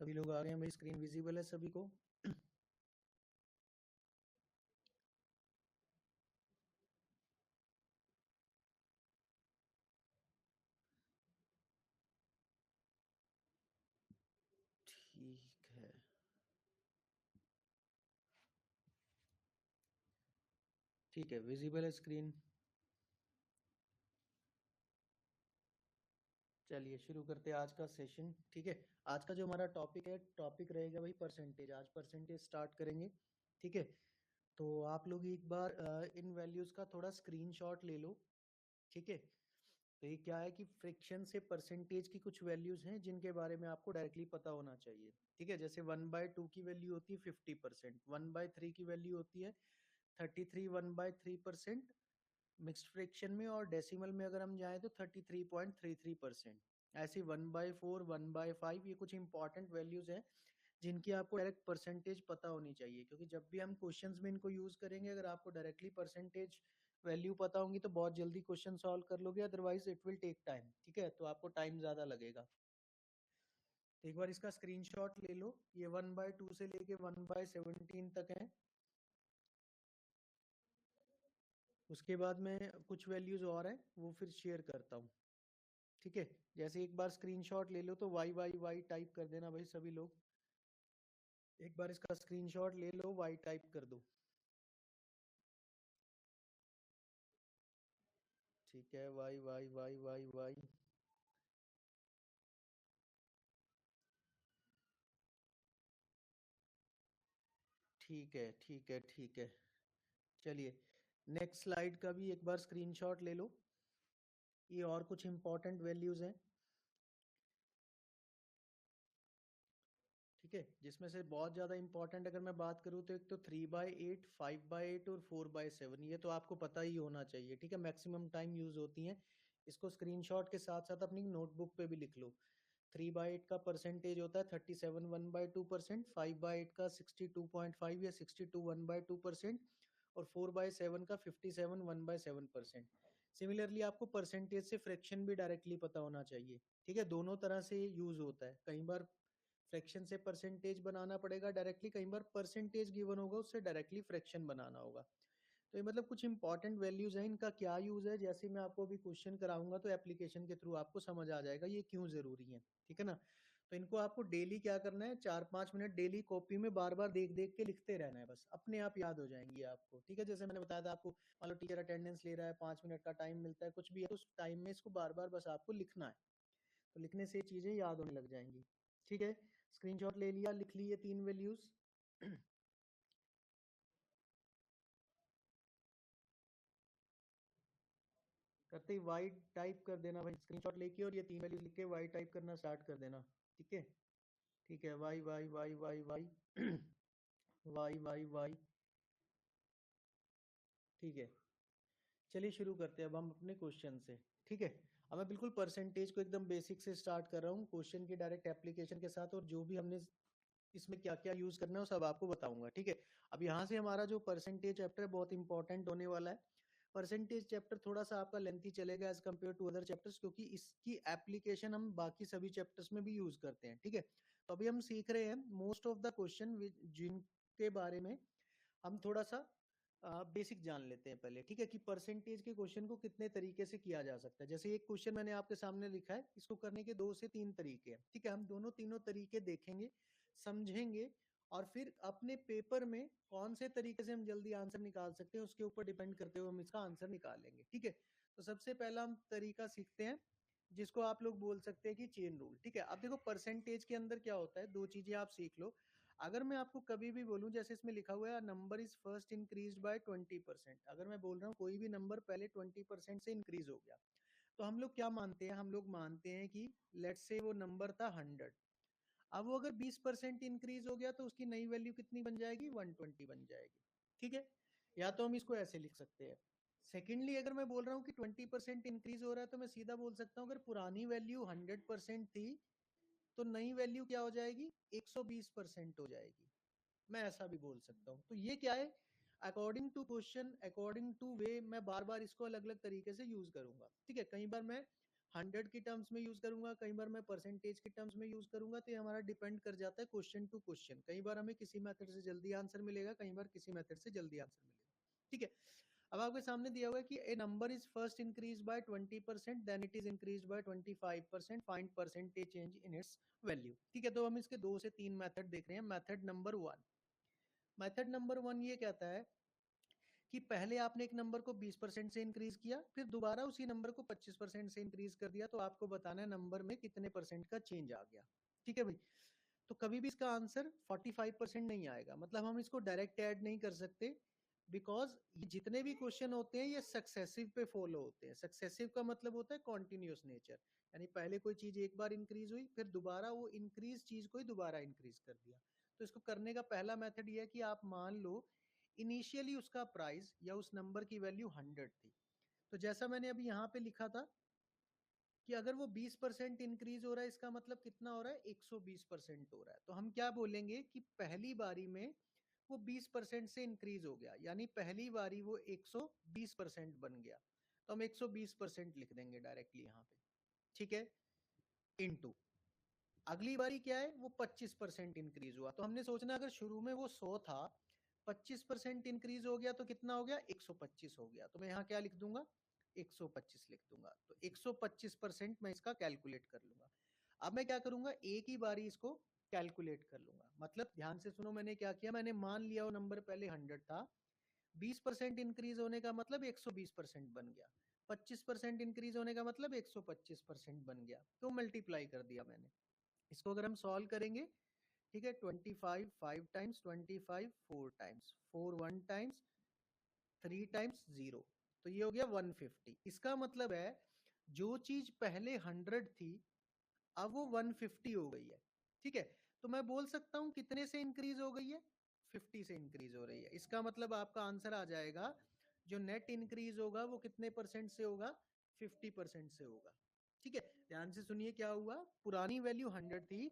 सभी लोग आ गए हैं, मेरी स्क्रीन विजिबल है सभी को? ठीक है, ठीक है, विजिबल है स्क्रीन। चलिए शुरू करते हैं आज का सेशन। ठीक है, आज का जो हमारा टॉपिक है, टॉपिक रहेगा भाई परसेंटेज। आज परसेंटेज स्टार्ट करेंगे। ठीक है, तो आप लोग एक बार इन वैल्यूज का थोड़ा स्क्रीनशॉट ले लो। ठीक है, तो ये क्या है कि फ्रैक्शन से परसेंटेज की कुछ वैल्यूज हैं जिनके बारे में आपको डायरेक्टली पता होना चाहिए। ठीक है, जैसे 1/2 की वैल्यू होती है 50%, 1/3 की वैल्यू होती है 33 1/3% मिक्स्ड फ्रैक्शन में, और डेसिमल में अगर हम जाएं तो 33.33%। ऐसे 1/4 1/5 ये कुछ इंपॉर्टेंट वैल्यूज हैं जिनकी आपको डायरेक्ट परसेंटेज पता होनी चाहिए, क्योंकि जब भी हम क्वेश्चंस में इनको यूज करेंगे, अगर आपको डायरेक्टली परसेंटेज वैल्यू पता होंगी तो बहुत जल्दी क्वेश्चन सॉल्व कर लोगे, otherwise it will take time. ठीक है, तो आपको टाइम ज्यादा लगेगा। तो एक बार इसका स्क्रीनशॉट ले लो। ये 1/2 से लेके 1/17 तक है। उसके बाद में कुछ वैल्यूज और हैं वो फिर शेयर करता हूँ। ठीक है, जैसे एक बार स्क्रीनशॉट ले लो तो वाई वाई वाई टाइप कर देना भाई सभी लोग। एक बार इसका स्क्रीनशॉट ले लो, वाई टाइप कर दो। ठीक है, Y Y Y Y Y. ठीक है, ठीक है, ठीक है। चलिए नेक्स्ट स्लाइड का भी एक बार स्क्रीनशॉट ले लो। ये और कुछ इंपॉर्टेंट वैल्यूज हैं। ठीक है, जिसमें से बहुत ज्यादा इंपॉर्टेंट अगर मैं बात करूँ तो एक तो 3/8, 5/8 और 4/7, ये तो आपको पता ही होना चाहिए। ठीक है, मैक्सिमम टाइम यूज होती हैं। इसको स्क्रीनशॉट के साथ साथ अपनी नोटबुक पे भी लिख लो। 3/8 का परसेंटेज होता है 37 1/2%, 5/8 का 62.5 या 62 1/2%, और 4/7 का 57 1/7%। सिमिलरली आपको परसेंटेज से फ्रैक्शन भी डायरेक्टली पता होना चाहिए। ठीक है, दोनों तरह से यूज होता है। कई बार फ्रैक्शन से परसेंटेज बनाना पड़ेगा डायरेक्टली, कई बार परसेंटेज गिवन होगा उससे डायरेक्टली फ्रैक्शन बनाना होगा। तो ये मतलब कुछ इंपॉर्टेंट वैल्यूज हैं, इनका क्या यूज है, जैसे मैं आपको अभी क्वेश्चन कराऊंगा तो एप्लीकेशन के थ्रू आपको समझ आ जाएगा ये क्यों जरूरी है। ठीक है ना, तो इनको आपको डेली क्या करना है, 4-5 मिनट डेली कॉपी में बार बार देख देख के लिखते रहना है, बस अपने आप याद हो जाएंगी आपको। ठीक है, जैसे मैंने बताया था आपको, मान लो टीचर अटेंडेंस ले रहा है, 5 मिनट का टाइम मिलता है, कुछ भी है तो उस टाइम में इसको बार बार बस आपको लिखना है, तो लिखने से चीजें याद होने लग जाएंगी। ठीक है, स्क्रीनशॉट ले लिया, लिख ली ये 3 वैल्यूज। करते ही वाई टाइप कर देना भाई, स्क्रीनशॉट लेके और ये 3 वैल्यूज लिख के वाई टाइप करना स्टार्ट कर देना। ठीक है, ठीक है, Y Y Y Y Y Y Y Y. ठीक है, चलिए शुरू करते हैं अब हम अपने क्वेश्चन से। ठीक है, अब मैं बिल्कुल परसेंटेज को एकदम बेसिक से स्टार्ट कर रहा हूँ, क्वेश्चन की डायरेक्ट एप्लीकेशन के साथ, और जो भी हमने इसमें क्या क्या यूज करना है वो सब आपको बताऊंगा। ठीक है, अब यहाँ से हमारा जो परसेंटेज चैप्टर है बहुत इंपॉर्टेंट होने वाला है। परसेंटेज चैप्टर थोड़ा सा आपका लेंथी चलेगा as compare to other chapters, क्योंकि इसकी एप्लीकेशन हम बाकी सभी चैप्टर्स में भी यूज करते हैं। ठीक है, तो अभी हम सीख रहे हैं मोस्ट ऑफ द क्वेश्चन जिनके बारे में हम थोड़ा सा बेसिक जान लेते हैं पहले। ठीक है, कि परसेंटेज के क्वेश्चन को कितने तरीके से किया जा सकता है। जैसे एक क्वेश्चन मैंने आपके सामने लिखा है, इसको करने के 2 से 3 तरीके हैं। ठीक है, हम दोनों तीनों तरीके देखेंगे, समझेंगे, और फिर अपने पेपर में कौन से तरीके से हम जल्दी आंसर निकाल सकते हैं उसके ऊपर डिपेंड करते हुए हम इसका आंसर निकालेंगे। ठीक है, तो सबसे पहला हम तरीका सीखते हैं जिसको आप लोग बोल सकते हैं कि चेन रूल। ठीक है, अब देखो परसेंटेज के अंदर क्या होता है, 2 चीजें आप सीख लो। अगर मैं आपको कभी भी बोलूं, जैसे इसमें लिखा हुआ है number is first increase by 20%, अगर मैं बोल रहा हूँ कोई भी नंबर पहले 20% से इंक्रीज हो गया, तो हम लोग क्या मानते हैं, हम लोग मानते हैं कि लेट्स से वो नंबर था 100, अब वो अगर 20% इंक्रीज हो गया तो उसकी नई वैल्यू कितनी बन जाएगी, 120 बन जाएगी। ठीक है, या तो हम इसको ऐसे लिख सकते हैं। सेकेंडली, अगर मैं बोल रहा हूँ कि 20% इंक्रीज हो रहा है, तो मैं सीधा बोल सकता हूँ अगर पुरानी वैल्यू 100% थी तो नई वैल्यू क्या हो जाएगी, 120% हो जाएगी। मैं ऐसा भी बोल सकता हूँ। तो ये क्या है, according to question, according to way, मैं बार बार इसको अलग अलग तरीके से यूज करूंगा। ठीक है, कई बार मैं 100 की टर्म्स में यूज करूंगा, कई बार मैं परसेंटेज की टर्म्स में यूज करूंगा, तो ये हमारा डिपेंड कर जाता है क्वेश्चन टू क्वेश्चन। कई बार हमें किसी मेथड से जल्दी आंसर मिलेगा, कई बार किसी मेथड से जल्दी आंसर मिलेगा। ठीक है, अब आपके सामने दिया हुआ है कि a number is first increase by 20%, then it is increase by 25%, find percentage change in its value. ठीक है, तो हम इसके 2 से 3 मेथड देख रहे हैं। मेथड नंबर 1, मेथड नंबर 1 ये कहता है कि पहले आपने एक नंबर को 20% से इंक्रीज किया, फिर दोबारा उसी नंबर को 25% से इंक्रीज कर दिया, तो आपको बताना है नंबर में कितने परसेंट का चेंज आ गया। ठीक है भाई, तो कभी भी इसका आंसर 45% नहीं आएगा, मतलब हम इसको डायरेक्ट ऐड नहीं कर सकते, बिकॉज ये जितने भी क्वेश्चन होते हैं ये सक्सेसिव पे फॉलो होते हैं। सक्सेसिव का मतलब होता है कॉन्टिन्यूस नेचर, यानी पहले कोई चीज एक बार इंक्रीज हुई, फिर दोबारा वो इंक्रीज चीज को ही दोबारा इंक्रीज कर दिया। तो इसको करने का पहला मेथड ये है कि आप मान लो इनिशियली उसका प्राइस या उस नंबर की वैल्यू 100 थी, तो जैसा मैंने अभी यहाँ पे लिखा था कि अगर वो 20% इंक्रीज हो रहा है, इसका मतलब कितना हो रहा है, 120% हो रहा है। तो हम क्या बोलेंगे कि पहली बारी में वो 20% से इंक्रीज हो गया, यानी पहली बारी वो 120% बन गया, तो हम 120% लिख देंगे डायरेक्टली यहाँ पे। ठीक है, इनटू अगली बारी क्या है, वो 25% इंक्रीज हुआ, तो हमने सोचना अगर शुरू में वो 100 था, 25% इंक्रीज हो गया तो कितना हो गया, 125 हो गया, तो मैं यहाँ क्या लिख दूंगा, 125 लिख दूंगा। तो 125% मैं इसका कैलकुलेट कर लूंगा। अब मैं क्या करूंगा, एक ही बारी इसको कैलकुलेट कर लूंगा। मतलब ध्यान से सुनो, मैंने क्या किया, मैंने मान लिया वो नंबर पहले 100 था, 20% इंक्रीज होने का मतलब 120% बन गया, 25% इंक्रीज होने का मतलब 125% बन गया, तो मल्टीप्लाई कर दिया मैंने। इसको अगर हम सॉल्व करेंगे, ठीक है, 25 5 टाइम्स, 25 4 टाइम्स, 4 1 टाइम्स, 3 टाइम्स 0, तो ये हो गया 150। इसका मतलब है जो चीज पहले 100 थी अब वो 150 हो गई है। ठीक है, तो मैं बोल सकता हूं कितने से इंक्रीज हो गई है, 50 से इंक्रीज हो रही है। इसका मतलब आपका आंसर आ जाएगा, जो नेट इंक्रीज होगा वो कितने परसेंट से होगा, 50% से होगा। ठीक है, ध्यान से सुनिए क्या हुआ, पुरानी वैल्यू 100 थी,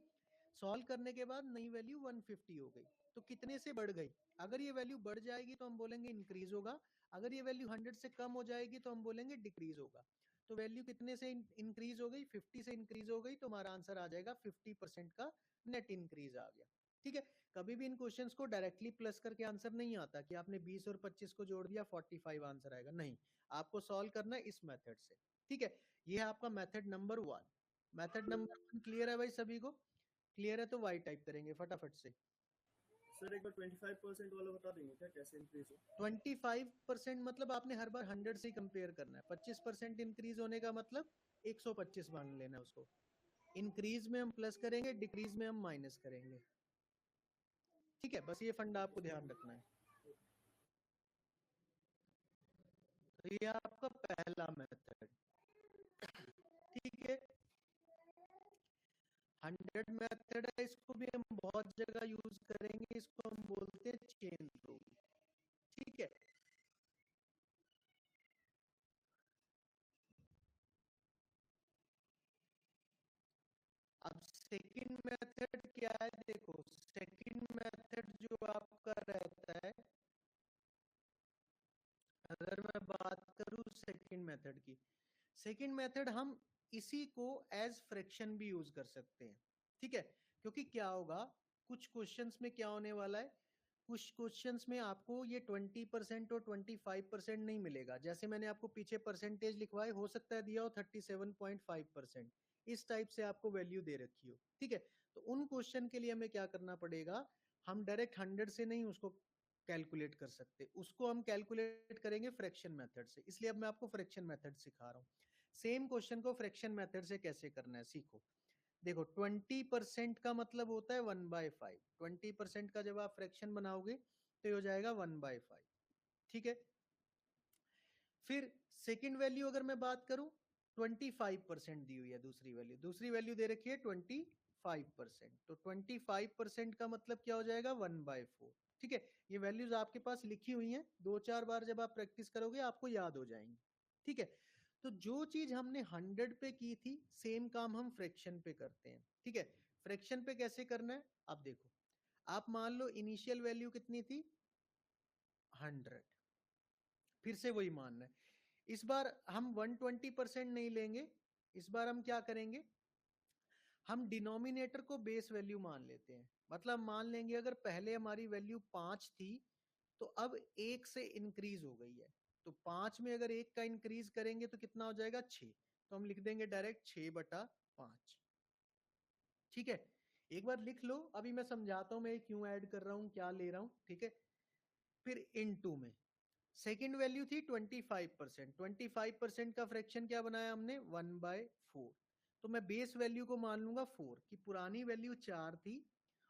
सॉल्व करने के बाद नई वैल्यू 150 हो गई, तो कितने से बढ़ गई, अगर ये वैल्यू बढ़ जाएगी तो हम बोलेंगे इंक्रीज होगा, अगर ये वैल्यू 100 से कम हो जाएगी तो हम बोलेंगे डिक्रीज होगा। तो वैल्यू कितने से इंक्रीज हो गई, 50 से इंक्रीज हो गई, तो हमारा आंसर आ जाएगा 50% का नेट इंक्रीज आ गया। ठीक है, कभी भी इन क्वेश्चंस को डायरेक्टली प्लस करके आंसर नहीं आता कि आपने 20 और 25 को जोड़ दिया 45 आंसर आएगा, नहीं, आपको सॉल्व करना है इस मेथड से। ठीक है, ये है आपका method number 1। Method number 1 clear है भाई सभी को, क्लियर है तो वाई टाइप करेंगे फटाफट से। सर एक बार 25% वाला बता देंगे क्या, कैसे इंक्रीज हो? 25% मतलब आपने हर बार 100 से ही कंपेयर करना है, 25% इंक्रीज होने का मतलब 125 मान लेना है उसको, इंक्रीज में हम प्लस करेंगे, डिक्रीज में हम माइनस करेंगे। ठीक है, बस ये फंडा आपको ध्यान रखना है। तो ये आपका पहला मेथड। ठीक है, 100 मेथड है, इसको भी हम बहुत जगह यूज करेंगे, इसको हम बोलते हैं चेन रूल। ठीक है, अब सेकंड मेथड क्या है, देखो सेकंड मेथड जो आपका रहता है, अगर मैं बात करूं सेकंड मेथड की, सेकंड मेथड हम इसी को एज फ्रैक्शन भी यूज कर सकते हैं। ठीक है, क्योंकि क्या होगा, कुछ क्वेश्चंस में क्या होने वाला है, कुछ क्वेश्चंस में आपको ये 20% और 25% नहीं मिलेगा, जैसे मैंने आपको पीछे परसेंटेज लिखवाए, हो सकता है दिया हो 37.5%, इस टाइप से आपको वैल्यू दे रखी हो। ठीक है, तो उन क्वेश्चन के लिए हमें क्या करना पड़ेगा, हम डायरेक्ट 100 से नहीं उसको कैलकुलेट कर सकते, उसको हम कैलकुलेट करेंगे फ्रैक्शन मेथड से, इसलिए अब मैं आपको फ्रैक्शन मेथड सिखा रहा हूँ। सेम क्वेश्चन को फ्रैक्शन मेथड से कैसे करना है सीखो। देखो 20% का मतलब होता है 1/5, 20% का जब आप फ्रैक्शन बनाओगे तो ये हो जाएगा 1/5। ठीक है, फिर सेकंड वैल्यू अगर मैं बात करूं, 25% दी हुई है, दूसरी वैल्यू दे रखी है 25%, तो 25% का मतलब क्या हो जाएगा, 1/4। ठीक है, ये वैल्यूज आपके पास लिखी हुई हैं, 2-4 बार जब आप प्रैक्टिस करोगे आपको याद हो जाएंगी। ठीक है, तो जो चीज हमने 100 पे की थी, सेम काम हम फ्रैक्शन पे करते हैं। ठीक है, फ्रैक्शन पे कैसे करना है, अब देखो, आप मान लो इनिशियल वैल्यू कितनी थी, 100, फिर से वही मानना है, इस बार हम 120% नहीं लेंगे, इस बार हम क्या करेंगे, हम डिनोमिनेटर को बेस वैल्यू मान लेते हैं। मतलब मान लेंगे अगर पहले हमारी वैल्यू 5 थी तो अब 1 से इंक्रीज हो गई है, तो 5 में अगर 1 का इंक्रीज करेंगे तो कितना हो जाएगा 6, तो हम लिख देंगे डायरेक्ट 6/5। ठीक है, एक बार लिख लो, अभी मैं समझाता हूं मैं क्यों ऐड कर रहा हूं, क्या ले रहा हूं। ठीक है, फिर इनटू में सेकेंड वैल्यू थी 25%, 25% का फ्रैक्शन क्या बनाया हमने 1/4, तो मैं बेस वैल्यू को मान लूंगा 4 की पुरानी वैल्यू 4 थी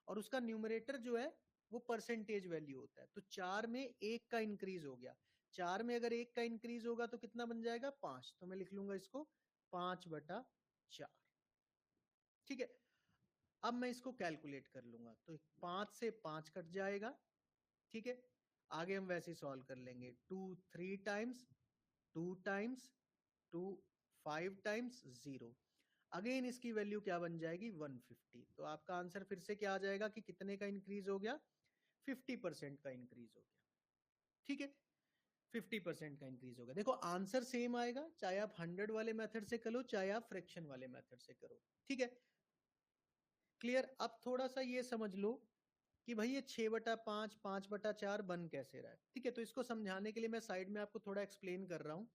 और उसका न्यूमरेटर जो है वो परसेंटेज वैल्यू होता है, तो 4 में 1 का इंक्रीज हो गया, 4 में अगर 1 का इंक्रीज होगा तो कितना बन जाएगा 5, तो मैं लिख लूंगा इसको 5/4। ठीक है, अब मैं इसको कैलकुलेट कर लूंगा, तो 5 से 5 कट जाएगा। ठीक है, आगे हम वैसे सॉल्व कर लेंगे, 2 3 टाइम्स, 2 टाइम्स 2, 5 टाइम्स 0, अगेन इसकी वैल्यू क्या बन जाएगी 150, तो आपका आंसर फिर से क्या आ जाएगा कि कितने का इंक्रीज हो गया, 50% का इंक्रीज हो गया। ठीक है, 50% का इंक्रीज हो गया। देखो आंसर सेम आएगा चाहे आप 100 वाले मेथड से करो चाहे आप फ्रैक्शन वाले मेथड से करो। ठीक है, क्लियर। अब थोड़ा सा ये समझ लो कि भाई ये 6/5 5/4 बन कैसे रहा है। ठीक है, तो इसको समझाने के लिए मैं साइड में आपको थोड़ा एक्सप्लेन कर रहा हूँ।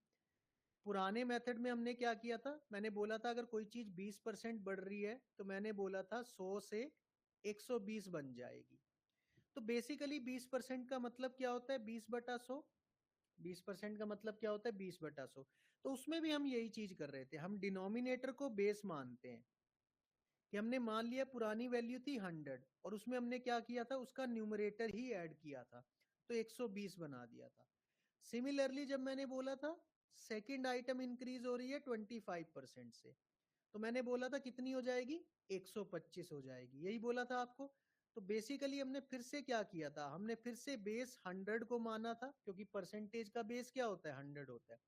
पुराने मेथड में हमने क्या किया था, मैंने बोला था अगर कोई चीज 20% बढ़ रही है तो मैंने बोला था 100 से 120 बन जाएगी। तो बेसिकली 20% का मतलब क्या होता है 20/100, 20% का मतलब क्या होता है 20/100। तो उसमें भी हम यही चीज कर रहे थे, हम डिनोमिनेटर को बेस मानते हैं कि हमने मान लिया पुरानी वैल्यू थी 100 और उसमें हमने क्या किया था उसका न्यूमरेटर ही ऐड किया था, तो 120 बना दिया था। सिमिलरली जब मैंने बोला था सेकंड आइटम इंक्रीज हो रही है 25% से, तो मैंने बोला था कितनी हो जाएगी 125 हो जाएगी, यही बोला था आपको। तो बेसिकली हमने फिर से क्या किया था, हमने फिर से बेस 100 को माना था क्योंकि परसेंटेज का बेस क्या होता है 100 होता है,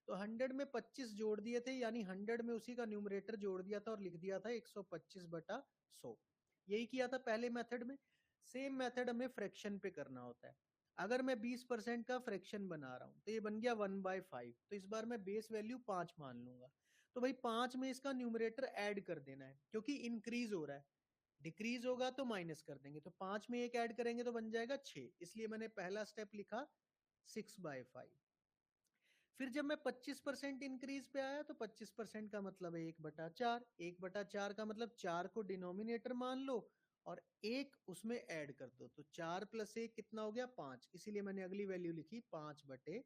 तो 100 में 25 जोड़ दिए थे, यानी 100 में उसी का न्यूमरेटर जोड़ दिया था और लिख दिया था 125/100। यही किया था पहले मेथड में। सेम मेथड हमें फ्रैक्शन पे करना होता है। अगर मैं 20% का फ्रैक्शन बना रहा हूं तो ये बन गया 1/5, तो इस बार मैं बेस वैल्यू 5 मान लूंगा, तो भाई 5 में इसका न्यूमरेटर ऐड कर देना है क्योंकि इंक्रीज हो रहा है, डिक्रीज होगा तो माइनस कर देंगे, तो 5 में एक ऐड करेंगे तो बन जाएगा 6, इसलिए मैंने पहला स्टेप लिखा 6/5। फिर जब मैं 25% इंक्रीज पे आया तो 25% का मतलब है 1/4, 1/4 का मतलब 4 को डिनोमिनेटर मान लो और 1 उसमें ऐड कर दो, तो 4 + 1 कितना हो गया 5, इसीलिए मैंने अगली वैल्यू लिखी 5/4।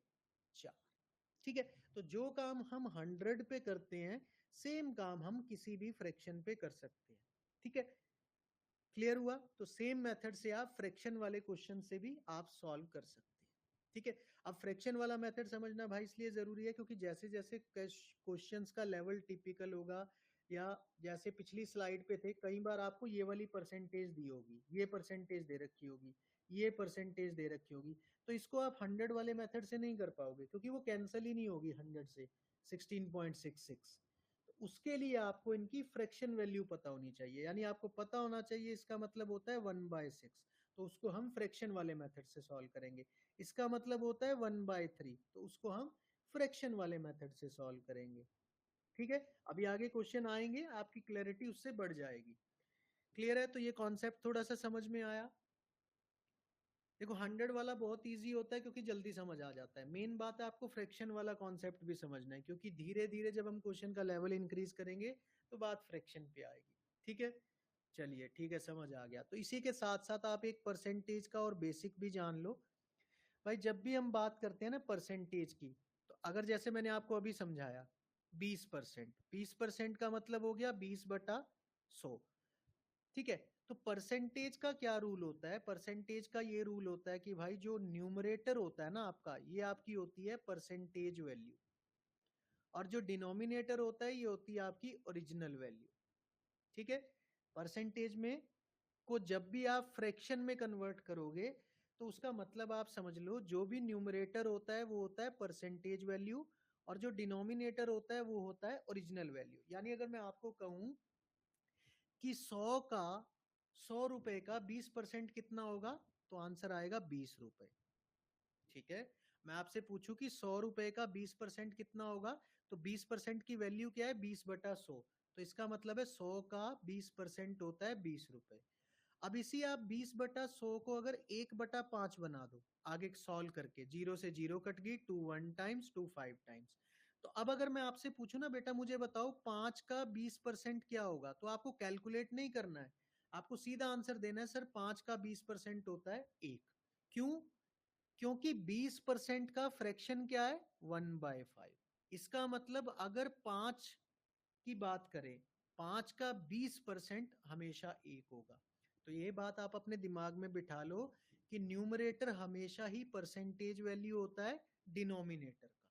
ठीक है, तो जो काम हम 100 पे करते हैं सेम काम हम किसी भी फ्रैक्शन पे कर सकते हैं। ठीक है, क्लियर हुआ। तो सेम मेथड से आप फ्रैक्शन वाले क्वेश्चन से भी आप सॉल्व कर सकते हैं। ठीक है, अब फ्रैक्शन वाला मेथड समझना भाई इसलिए जरूरी है क्योंकि जैसे जैसे क्वेश्चंस का लेवल टिपिकल होगा, या जैसे पिछली स्लाइड पे थे कई बार आपको ये वाली परसेंटेज दी होगी, ये परसेंटेज दे रखी होगी, ये परसेंटेज दे रखी होगी, तो इसको आप 100 वाले मेथड से नहीं कर पाओगे क्योंकि वो कैंसिल ही नहीं होगी 100 से 16.66। उसके लिए आपको इनकी फ्रैक्शन वैल्यू पता होनी चाहिए, यानी आपको पता होना चाहिए, इसका मतलब होता है 1/6, तो उसको हम फ्रैक्शन वाले मेथड से सॉल्व करेंगे। इसका मतलब होता है 1/3, तो उसको हम फ्रैक्शन वाले मेथड से सॉल्व करेंगे। ठीक है, अभी आगे क्वेश्चन आएंगे आपकी क्लैरिटी उससे बढ़ जाएगी। क्लियर है, तो ये कॉन्सेप्ट थोड़ा सा समझ में आया। देखो 100 वाला बहुत इजी होता है क्योंकि जल्दी समझ आ जाता है, मेन बात है आपको फ्रैक्शन वाला कॉन्सेप्ट भी समझना है क्योंकि धीरे धीरे जब हम क्वेश्चन का लेवल इंक्रीज करेंगे तो बात फ्रैक्शन पे आएगी। ठीक है, चलिए ठीक है, समझ आ गया। तो इसी के साथ साथ आप एक परसेंटेज का और बेसिक भी जान लो। भाई जब भी हम बात करते हैं ना परसेंटेज की, तो अगर जैसे मैंने आपको अभी समझाया 20%, 20% का मतलब हो गया 20/100। ठीक है, तो परसेंटेज का क्या रूल होता है, परसेंटेज का ये रूल होता है कि भाई जो न्यूमरेटर होता है ना आपका, ये आपकी होती है परसेंटेज वैल्यू, और जो डिनोमिनेटर होता है ये होती है आपकी ओरिजिनल वैल्यू। ठीक है, परसेंटेज में को जब भी आप फ्रैक्शन में कन्वर्ट करोगे तो उसका मतलब आप समझ लो जो भी न्यूमरेटर होता है वो होता है परसेंटेज वैल्यू, और जो डिनोमिनेटर होता है वो होता है ओरिजिनल वैल्यू। यानी अगर मैं आपको कहूं कि 100 रुपए का 20% कितना होगा, तो आंसर आएगा 20 रुपए। ठीक है, मैं आपसे पूछूं कि 100 रुपए का 20% कितना होगा, तो 20% की वैल्यू क्या है, 20/100। तो इसका मतलब है 100 का 20% होता है 20 रुपए। अब इसी आप 20/100 को अगर 1/5 बना दो, आगे सॉल्व करके, 0 से 0 कट गई, 2 1 टाइम्स, 2 5 टाइम्स। तो अब अगर मैं आपसे पूछूं ना बेटा मुझे बताओ 5 का 20% क्या होगा, तो आपको कैलकुलेट नहीं करना है, आपको सीधा आंसर देना है, सर 5 का 20% होता है 1। क्यों? क्योंकि 20% का फ्रैक्शन क्या है, 1/5। इसका मतलब अगर 5 की बात करें, 5 का 20% हमेशा 1 होगा। तो ये बात आप अपने दिमाग में बिठा लो कि न्यूमरेटर हमेशा ही परसेंटेज वैल्यू होता है डिनोमिनेटर का।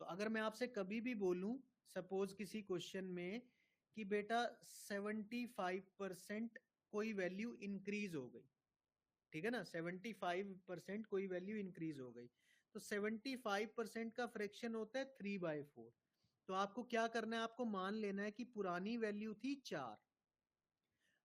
तो अगर मैं आपसे कभी भी बोलूं, सपोज किसी क्वेश्चन में कि बेटा 75% कोई वैल्यू इंक्रीज हो गई, ठीक है ना, 75% कोई वैल्यू इंक्रीज हो गई, तो 75% का फ्रैक्शन होता है 3/4। तो आपको क्या करना है, आपको मान लेना है कि पुरानी वैल्यू थी 4,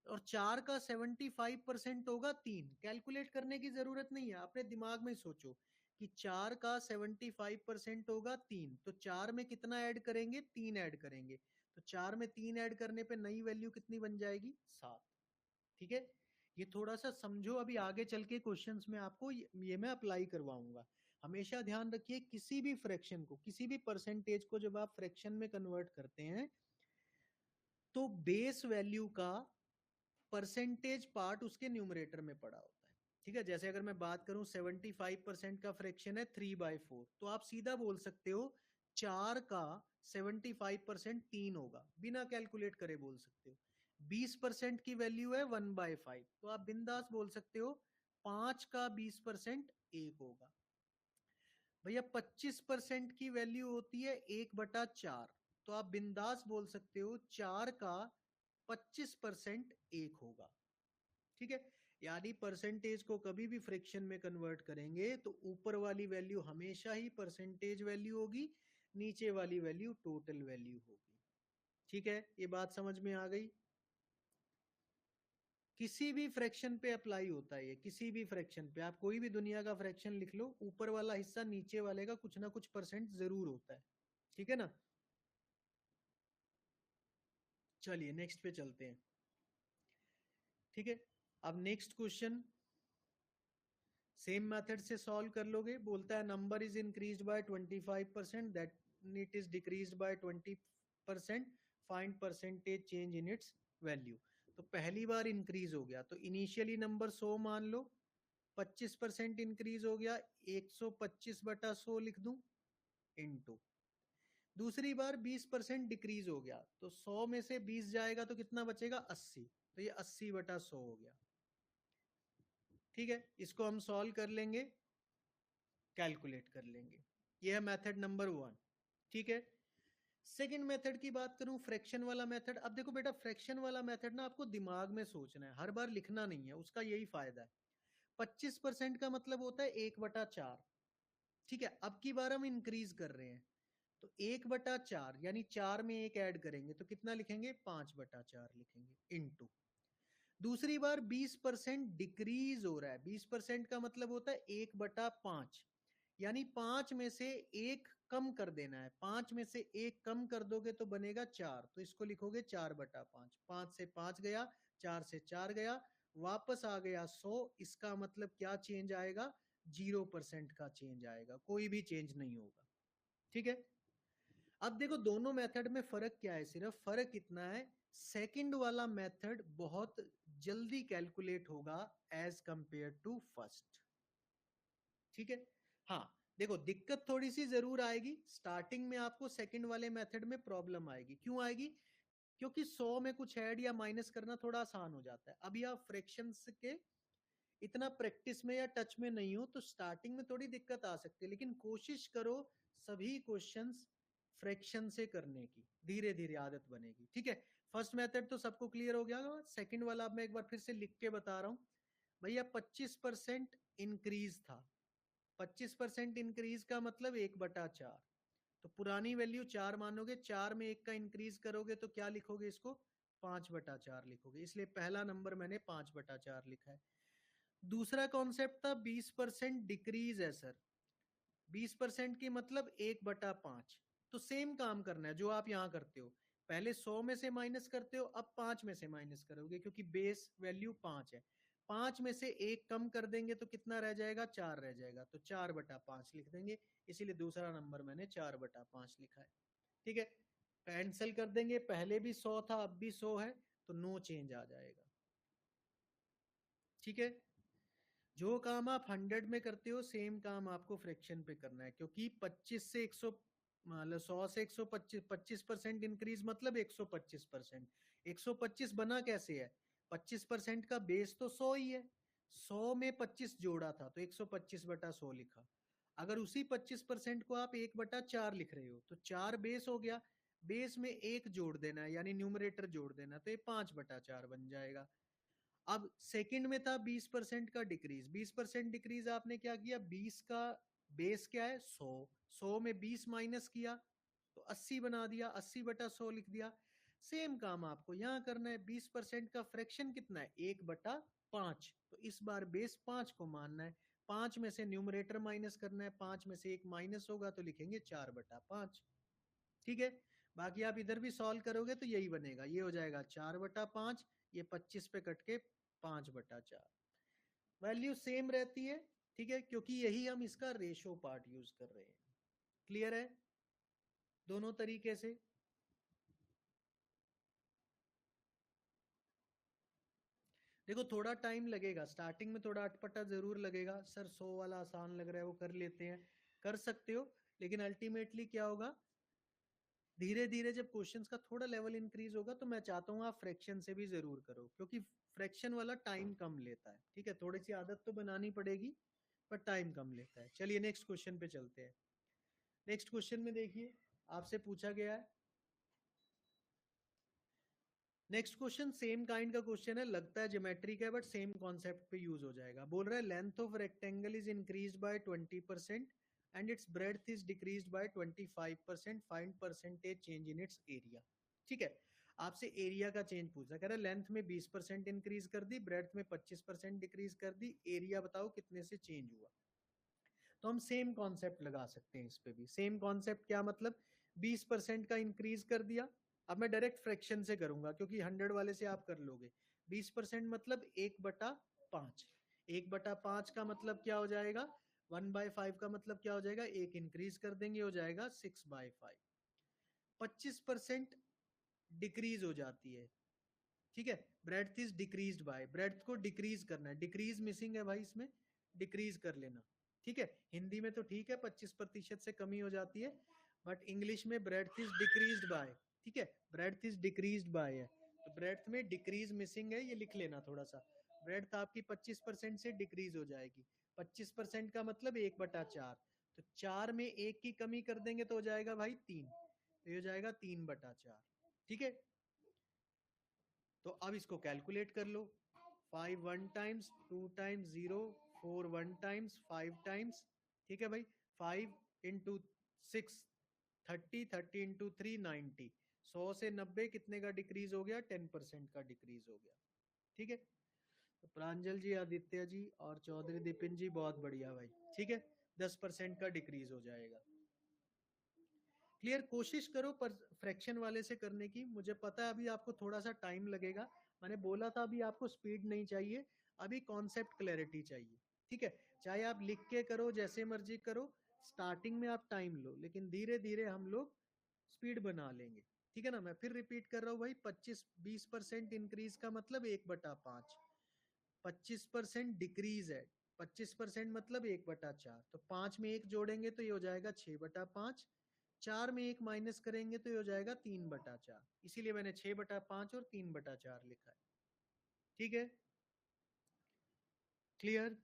और 4 का 75% होगा 3। कैलकुलेट करने की जरूरत नहीं है, अपने दिमाग में सोचो कि 4 का 75% होगा 3, तो 4 में कितना ऐड करेंगे, 3 ऐड करेंगे, तो 4 में 3 ऐड करने पे नई वैल्यू कितनी बन जाएगी, 7। ठीक है, ये थोड़ा सा समझो, अभी आगे चल के क्वेश्चंस में आपको ये मैं अप्लाई करवाऊंगा। हमेशा ध्यान रखिए, किसी भी फ्रैक्शन को, किसी भी परसेंटेज को जब आप फ्रैक्शन में कन्वर्ट करते हैं, तो बेस वैल्यू का परसेंटेज पार्ट उसके न्यूमरेटर में पड़ा होता है। ठीक है, जैसे अगर मैं बात करूं 75% का फ्रैक्शन है 3/4, तो आप सीधा बोल सकते हो 4 का 75% 3 होगा, बिना कैलकुलेट करे बोल सकते हो। 20% की वैल्यू है 1/5, तो आप बिंदास बोल सकते हो 5 का 20% 1 होगा। भैया 25% की वैल्यू होती है 1/4, तो आप बिंदास बोल सकते हो 4 का 25% 1 होगा। ठीक है, यानी परसेंटेज को कभी भी फ्रैक्शन में कन्वर्ट करेंगे तो ऊपर वाली वैल्यू हमेशा ही परसेंटेज वैल्यू होगी, नीचे वाली वैल्यू टोटल वैल्यू होगी। ठीक है, ये बात समझ में आ गई। किसी भी फ्रैक्शन पे अप्लाई होता है ये, किसी भी फ्रैक्शन पे आप कोई भी दुनिया का फ्रैक्शन लिख लो, ऊपर वाला हिस्सा नीचे वाले का कुछ ना कुछ परसेंट जरूर होता है। ठीक है ना, चलिए नेक्स्ट पे चलते हैं। ठीक है, अब नेक्स्ट क्वेश्चन सेम मेथड से सॉल्व कर लोगे। बोलता है number is increased by 25%, that it is decreased bye 20%, find percentage change in its value. तो पहली बार इंक्रीज हो गया, तो इनिशियली नंबर 100 मान लो, 25% इंक्रीज हो गया, 125/100 लिख दूं, इनटू दूसरी बार 20% डिक्रीज हो गया, तो 100 में से 20 जाएगा तो कितना बचेगा, 80, तो ये 80/100 हो गया। ठीक है, इसको हम सॉल्व कर लेंगे, कैलकुलेट कर लेंगे। यह है मेथड नंबर 1। ठीक है, सेकंड मेथड की बात करूं, फ्रैक्शन वाला मेथड। अब देखो बेटा, फ्रैक्शन वाला मेथड ना आपको दिमाग में सोचना है, हर बार लिखना नहीं है, उसका यही फायदा है। 25% का मतलब होता है 1/4। ठीक है, अब की बार हम इंक्रीज कर रहे हैं, तो 1/4 यानी 4 में 1 ऐड करेंगे तो कितना लिखेंगे, 5/4 लिखेंगे, इनटू दूसरी बार 20% डिक्रीज हो रहा है, 20% का मतलब होता है 1/5, यानी 5 में से 1 कम कर देना है, 5 में से 1 कम कर दोगे तो बनेगा 4, तो इसको लिखोगे 4/5। 5 से 5 गया, 4 से 4 गया, वापस आ गया 100। इसका मतलब क्या चेंज आएगा, 0% का चेंज आएगा, कोई भी चेंज नहीं होगा। ठीक है, अब देखो दोनों मेथड में फर्क क्या है, सिर्फ फर्क इतना है, सेकंड वाला मेथड बहुत जल्दी कैलकुलेट होगा एज कंपेयर टू फर्स्ट। ठीक है, हाँ देखो दिक्कत थोड़ी सी जरूर आएगी स्टार्टिंग में, आपको सेकंड वाले मेथड में प्रॉब्लम आएगी। क्यों आएगी, क्योंकि 100 में कुछ ऐड या माइनस करना थोड़ा आसान हो जाता है। अभी आप फ्रैक्शंस के इतना प्रैक्टिस में या टच में नहीं हो, तो स्टार्टिंग में थोड़ी दिक्कत आ सकती है, लेकिन कोशिश करो सभी क्वेश्चंस फ्रैक्शन से करने की, धीरे धीरे आदत बनेगी। ठीक है, फर्स्ट मेथड तो सबको क्लियर हो गया, सेकंड वाला अब मैं एक बार फिर से लिख के बता रहा हूं। भैया 25% इंक्रीज था, 25% इंक्रीज का मतलब 1/4, तो पुरानी वैल्यू 4 मानोगे, 4 में 1 का इंक्रीज करोगे तो क्या लिखोगे, इसको 5/4 लिखोगे, इसलिए पहला नंबर मैंने 5/4 लिखा है। दूसरा कॉन्सेप्ट था 20% डिक्रीज है सर, 20% की मतलब 1/5। तो सेम काम करना है जो आप यहाँ करते हो, पहले 100 में से माइनस करते हो, अब 5 में से माइनस करोगे क्योंकि बेस वैल्यू 5 है। 5 में से 1 कम कर देंगे तो कितना रह जाएगा, 4 रह जाएगा, तो 4/5 लिख देंगे, इसीलिए दूसरा नंबर मैंने 4/5 लिखा है। ठीक है, कैंसिल कर देंगे, पहले भी 100 था अब भी 100 है, तो नो चेंज आ जाएगा। ठीक है, जो काम आप 100 में करते हो सेम काम आपको फ्रैक्शन पे करना है, क्योंकि 25 से 100 मतलब 100 से 125 25% इंक्रीज मतलब 125%। 125 बना कैसे है, 25% का बेस तो 100 ही है, 100 में 25 जोड़ा था तो 125/100 लिखा। अगर उसी 25% को आप 1/4 लिख रहे हो तो 4 बेस हो गया, बेस में 1 जोड़ देना है यानी न्यूमरेटर जोड़ देना, तो ये 5/4 बन जाएगा। अब सेकंड में था 20% का डिक्रीज, 20% डिक्रीज आपने क्या किया, 20 का बेस क्या है 100, 100 में 20 माइनस किया तो 80 बना दिया, 80/100 लिख दिया। सेम काम आपको यहाँ करना है, 20% का फ्रैक्शन कितना है 1/5, तो इस बार बेस 5 को मानना है, 5 में से न्यूमरेटर माइनस करना है, 5 में से 1 माइनस होगा तो लिखेंगे 4/5। ठीक है, बाकी आप इधर भी सॉल्व करोगे तो यही बनेगा, ये हो जाएगा 4/5, ये 25 पे कट के 5/4, वैल्यू सेम रहती है। ठीक है, क्योंकि यही हम इसका रेशो पार्ट यूज कर रहे हैं। क्लियर है दोनों तरीके से। देखो थोड़ा टाइम लगेगा, स्टार्टिंग में थोड़ा अटपटा जरूर लगेगा, सर 100 वाला आसान लग रहा है वो कर लेते हैं, कर सकते हो, लेकिन अल्टीमेटली क्या होगा, धीरे धीरे जब क्वेश्चंस का थोड़ा लेवल इंक्रीज होगा तो मैं चाहता हूँ आप फ्रैक्शन से भी जरूर करो, क्योंकि फ्रैक्शन वाला टाइम कम लेता है। ठीक है, थोड़ी सी आदत तो बनानी पड़ेगी पर टाइम कम लेता है। चलिए नेक्स्ट क्वेश्चन पे चलते हैं। नेक्स्ट क्वेश्चन में देखिए आपसे पूछा गया है, नेक्स्ट क्वेश्चन सेम काइंड का क्वेश्चन है, लगता है ज्योमेट्री का है बट सेम कॉन्सेप्ट पे यूज हो जाएगा। बोल रहा है length of rectangle is increased by 20% and it's breadth is decreased bye 25%, find percentage change in it's area. ठीक है, आपसे एरिया का चेंज पूछा, कह रहा है लेंथ में 20% इंक्रीज कर दी, ब्रेड्थ में 25% डिक्रीज कर दी, एरिया बताओ कितने से चेंज हुआ। तो हम सेम कॉन्सेप्ट लगा सकते हैं इस पे भी। सेम कॉन्सेप्ट क्या मतलब, 20% का इंक्रीज कर दिया, अब मैं डायरेक्ट फ्रैक्शन से करूंगा क्योंकि 100 वाले से आप कर लोगे। 20% मतलब 1/5, 1/5 का मतलब क्या हो जाएगा, 1/5 का मतलब क्या हो जाएगा, एक इंक्रीज कर देंगे हो जाएगा 6/5। 25% डिक्रीज हो जाती है। ठीक है, breadth is decreased bye, breadth को डिक्रीज करना है, डिक्रीज मिसिंग है भाई इसमें, डिक्रीज कर लेना। ठीक है, हिंदी में तो ठीक है 25% से कमी हो जाती है, बट इंग्लिश में ब्रेड्थ इज डिक्रीज्ड बाय। ठीक है, ब्रेड्थ इज डिक्रीज्ड बाय है, तो ब्रेड्थ में डिक्रीज मिसिंग है, ये लिख लेना थोड़ा सा। ब्रेड्थ आपकी 25% से डिक्रीज हो जाएगी, 25% का मतलब 1/4, तो 4 में 1 की कमी कर देंगे तो हो जाएगा भाई 3, तो ये हो जाएगा 3/4। ठीक है, तो अब इसको कैलकुलेट कर लो, 5 1 टाइम्स, 2 टाइम्स 0, 4 1 टाइम्स, 5 टाइम्स। ठीक है भाई, 5 इंटू 6 30, 30 इंटू 3 90, 100 से 90 कितने का डिक्रीज हो गया, 10% का डिक्रीज हो गया। ठीक है, तो प्रांजल जी, आदित्य जी और चौधरी दिपिन जी बहुत बढ़िया भाई। ठीक है, 10% का डिक्रीज हो जाएगा। क्लियर, कोशिश करो पर फ्रैक्शन वाले से करने की, मुझे पता है अभी आपको थोड़ा सा टाइम लगेगा, मैंने बोला था अभी आपको स्पीड नहीं चाहिए, अभी कॉन्सेप्ट क्लैरिटी चाहिए। ठीक है, चाहे आप लिख के करो जैसे मर्जी करो, स्टार्टिंग में आप टाइम लो लेकिन धीरे धीरे हम लोग स्पीड बना लेंगे। ठीक है ना, मैं फिर रिपीट कर रहा हूँ भाई, 25-20% इंक्रीज का मतलब 1/5, 25% डिक्रीज है, 25% मतलब 1/4, तो 5 में 1 जोड़ेंगे तो ये हो जाएगा 6/5, 4 में 1 माइनस करेंगे तो ये हो जाएगा 3/4, इसीलिए मैंने 6/5 और 3/4 लिखा है। ठीक है, क्लियर,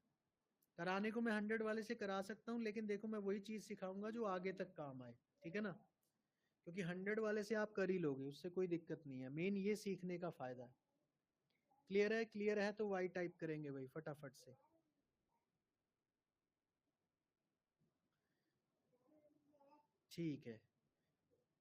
कराने को मैं 100 वाले से करा सकता हूँ, लेकिन देखो मैं वही चीज सिखाऊंगा जो आगे तक काम आए। ठीक है ना, क्योंकि 100 वाले से आप कर ही लोगे, उससे कोई दिक्कत नहीं है, मेन ये सीखने का फायदा है। क्लियर है, क्लियर है तो वाई टाइप करेंगे भाई फटाफट से। ठीक है,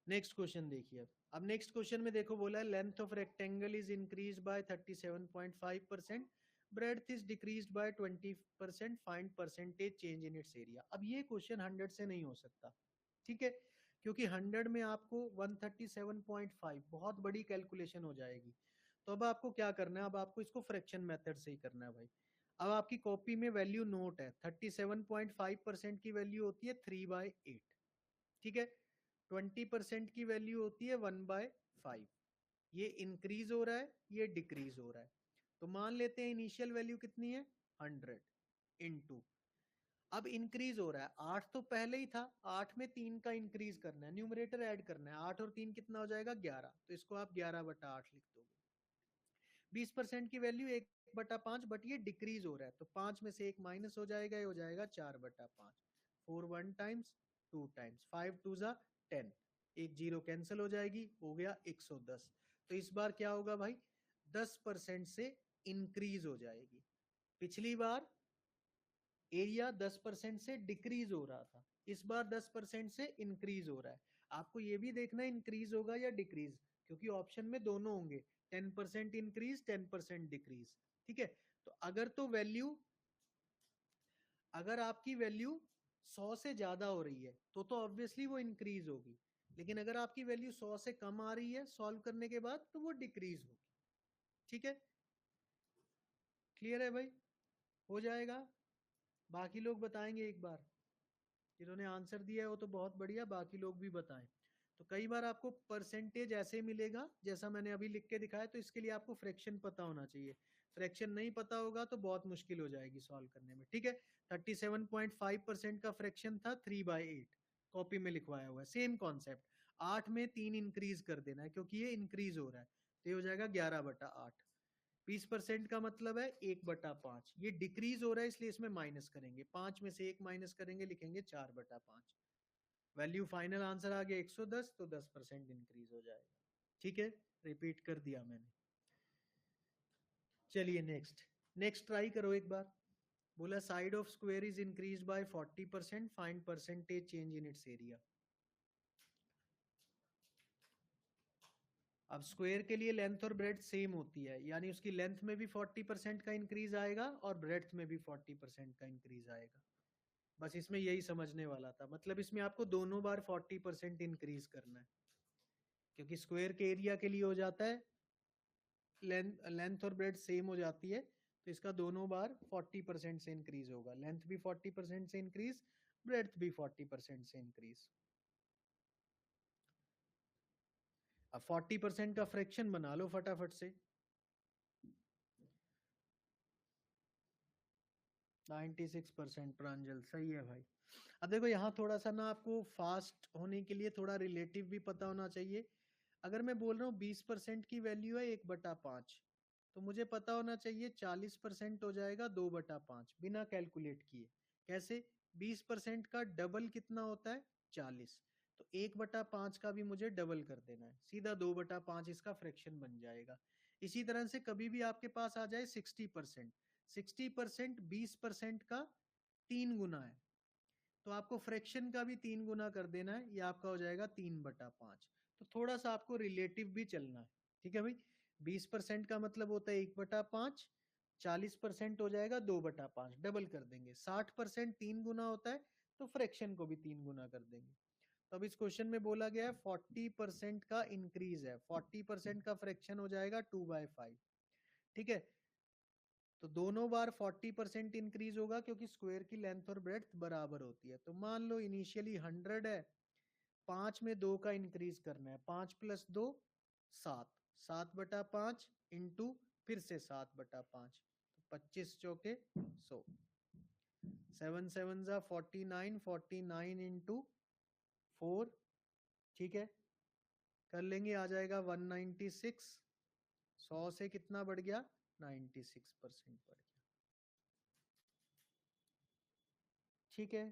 नेक्स्ट क्वेश्चन देखिए। अब नेक्स्ट क्वेश्चन में देखो बोला है length of rectangle is increase bye 37.5%, breadth is decreased bye 20%, find percentage change in it's area. अब ये क्वेश्चन 100 से नहीं हो सकता, ठीक है, क्योंकि 100 में आपको 137.5 बहुत बड़ी कैलकुलेशन हो जाएगी। तो अब आपको क्या करना है, अब आपको इसको फ्रैक्शन मेथड से ही करना है भाई। अब आपकी कॉपी में वैल्यू नोट है, 37.5% की वैल्यू होती है 3/8, ठीक है, 20% की वैल्यू होती है 1/5। ये इंक्रीज हो रहा है, ये डिक्रीज हो रहा है। तो मान लेते हैं इनिशियल वैल्यू कितनी है 100 इनटू, अब इंक्रीज हो रहा है, 8 तो पहले ही था, 8 में 3 का इंक्रीज करना है, न्यूमरेटर ऐड करना है, 8 और 3 कितना हो जाएगा 11, तो इसको आप 11/8 लिख दोगे। 20% की वैल्यू 1/5, बट ये डिक्रीज हो रहा है, तो 5 में से 1 माइनस हो जाएगा, ये हो जाएगा 4/5। 4 1 टाइम्स, 2 टाइम्स, 5 2 जा 10, एक जीरो कैंसिल हो जाएगी, हो गया 110। तो इस बार क्या होगा भाई, 10% से इंक्रीज हो जाएगी। पिछली बार एरिया 10% से डिक्रीज हो रहा था, इस बार 10% से इंक्रीज हो रहा है। आपको ये भी देखना है इंक्रीज होगा या डिक्रीज, क्योंकि ऑप्शन में दोनों होंगे, 10% इंक्रीज 10% डिक्रीज, ठीक है। तो अगर आपकी वैल्यू 100 से ज्यादा हो रही है तो ऑब्वियसली वो इंक्रीज होगी, लेकिन अगर आपकी वैल्यू 100 से कम आ रही है सॉल्व करने के बाद तो वो डिक्रीज होगी, ठीक है। क्लियर है भाई, हो जाएगा। बाकी लोग बताएंगे एक बार, जिन्होंने आंसर दिया है वो तो बहुत बढ़िया, बाकी लोग भी बताएं। तो कई बार आपको परसेंटेज ऐसे मिलेगा जैसा मैंने अभी लिख के दिखाया, तो इसके लिए आपको फ्रैक्शन पता होना चाहिए। फ्रैक्शन नहीं पता होगा तो बहुत मुश्किल हो जाएगी सॉल्व करने में, ठीक है। 37.5% का फ्रैक्शन था 3/8, कॉपी में लिखवाया हुआ है, सेम कॉन्सेप्ट। 8 में 3 इंक्रीज कर देना है क्योंकि ये इंक्रीज हो रहा है, तो ये हो जाएगा 11/8। 20% का मतलब है 1/5, ये डिक्रीज हो रहा है इसलिए इसमें माइनस करेंगे, 5 में से 1 माइनस करेंगे, लिखेंगे 4/5। वैल्यू फाइनल आंसर आ गया 110, तो 10% इंक्रीज हो जाएगा, ठीक है। रिपीट कर दिया मैंने। चलिए नेक्स्ट, नेक्स्ट ट्राई करो एक बार। बोला side of square is increase bye 40%, find percentage change in it's area. अब स्क्वायर के लिए लेंथ और ब्रेड्थ सेम होती है, यानी उसकी लेंथ में भी 40% का इंक्रीज आएगा और ब्रेड्थ में भी 40% का इंक्रीज आएगा। बस इसमें यही समझने वाला था, मतलब इसमें आपको दोनों बार 40% इंक्रीज करना है, क्योंकि स्क्वायर के एरिया के लिए हो जाता है लेंथ और ब्रेड्थ सेम हो जाती है, तो इसका दोनों बार 40% से इंक्रीज होगा, लेंथ भी 40% से इंक्रीज, ब्रेड्थ भी 40% से इंक्रीज। अब 40% का फ्रैक्शन बना लो फटाफट से। 96% प्रांजल, सही है भाई। अब देखो यहाँ थोड़ा सा ना आपको फास्ट होने के लिए थोड़ा रिलेटिव भी पता होना चाहिए। अगर मैं बोल रहा हूँ 20% की वैल्यू है 1/5, तो मुझे पता होना चाहिए 40% हो जाएगा 2/5 बिना कैलकुलेट किए। कैसे, 20% का डबल कितना होता है 40, तो 1/5 का भी मुझे डबल कर देना है, सीधा 2/5 इसका फ्रैक्शन बन जाएगा। इसी तरह से कभी भी आपके पास आ जाए 60%, 60% 20% का 3 गुना है, तो आपको फ्रैक्शन का भी 3 गुना कर देना है, ये आपका हो जाएगा 3/5। तो थोड़ा सा आपको रिलेटिव भी चलना है, ठीक है भाई। 20% का मतलब होता है 1/5, 40% हो जाएगा 2/5, डबल कर देंगे। 60% 3 गुना होता है, तो फ्रैक्शन को भी 3 गुना कर देंगे। तो अब इस क्वेश्चन में बोला गया है 40% का इंक्रीज है, 40% का फ्रैक्शन हो जाएगा 2/5, ठीक है। तो दोनों बार 40% इंक्रीज होगा क्योंकि स्क्वायर की लेंथ और ब्रेड्थ बराबर होती है। तो मान लो इनिशियली 100 है, 5 में 2 का इंक्रीज करना है, 5 + 2 7, 7/5 इंटू फिर से 7/5, तो 25 चौके 100, 7 7 जा 49, 49 इंटू 4, ठीक है, कर लेंगे, आ जाएगा 196। 100 से कितना बढ़ गया 96% बढ़ गया, ठीक है।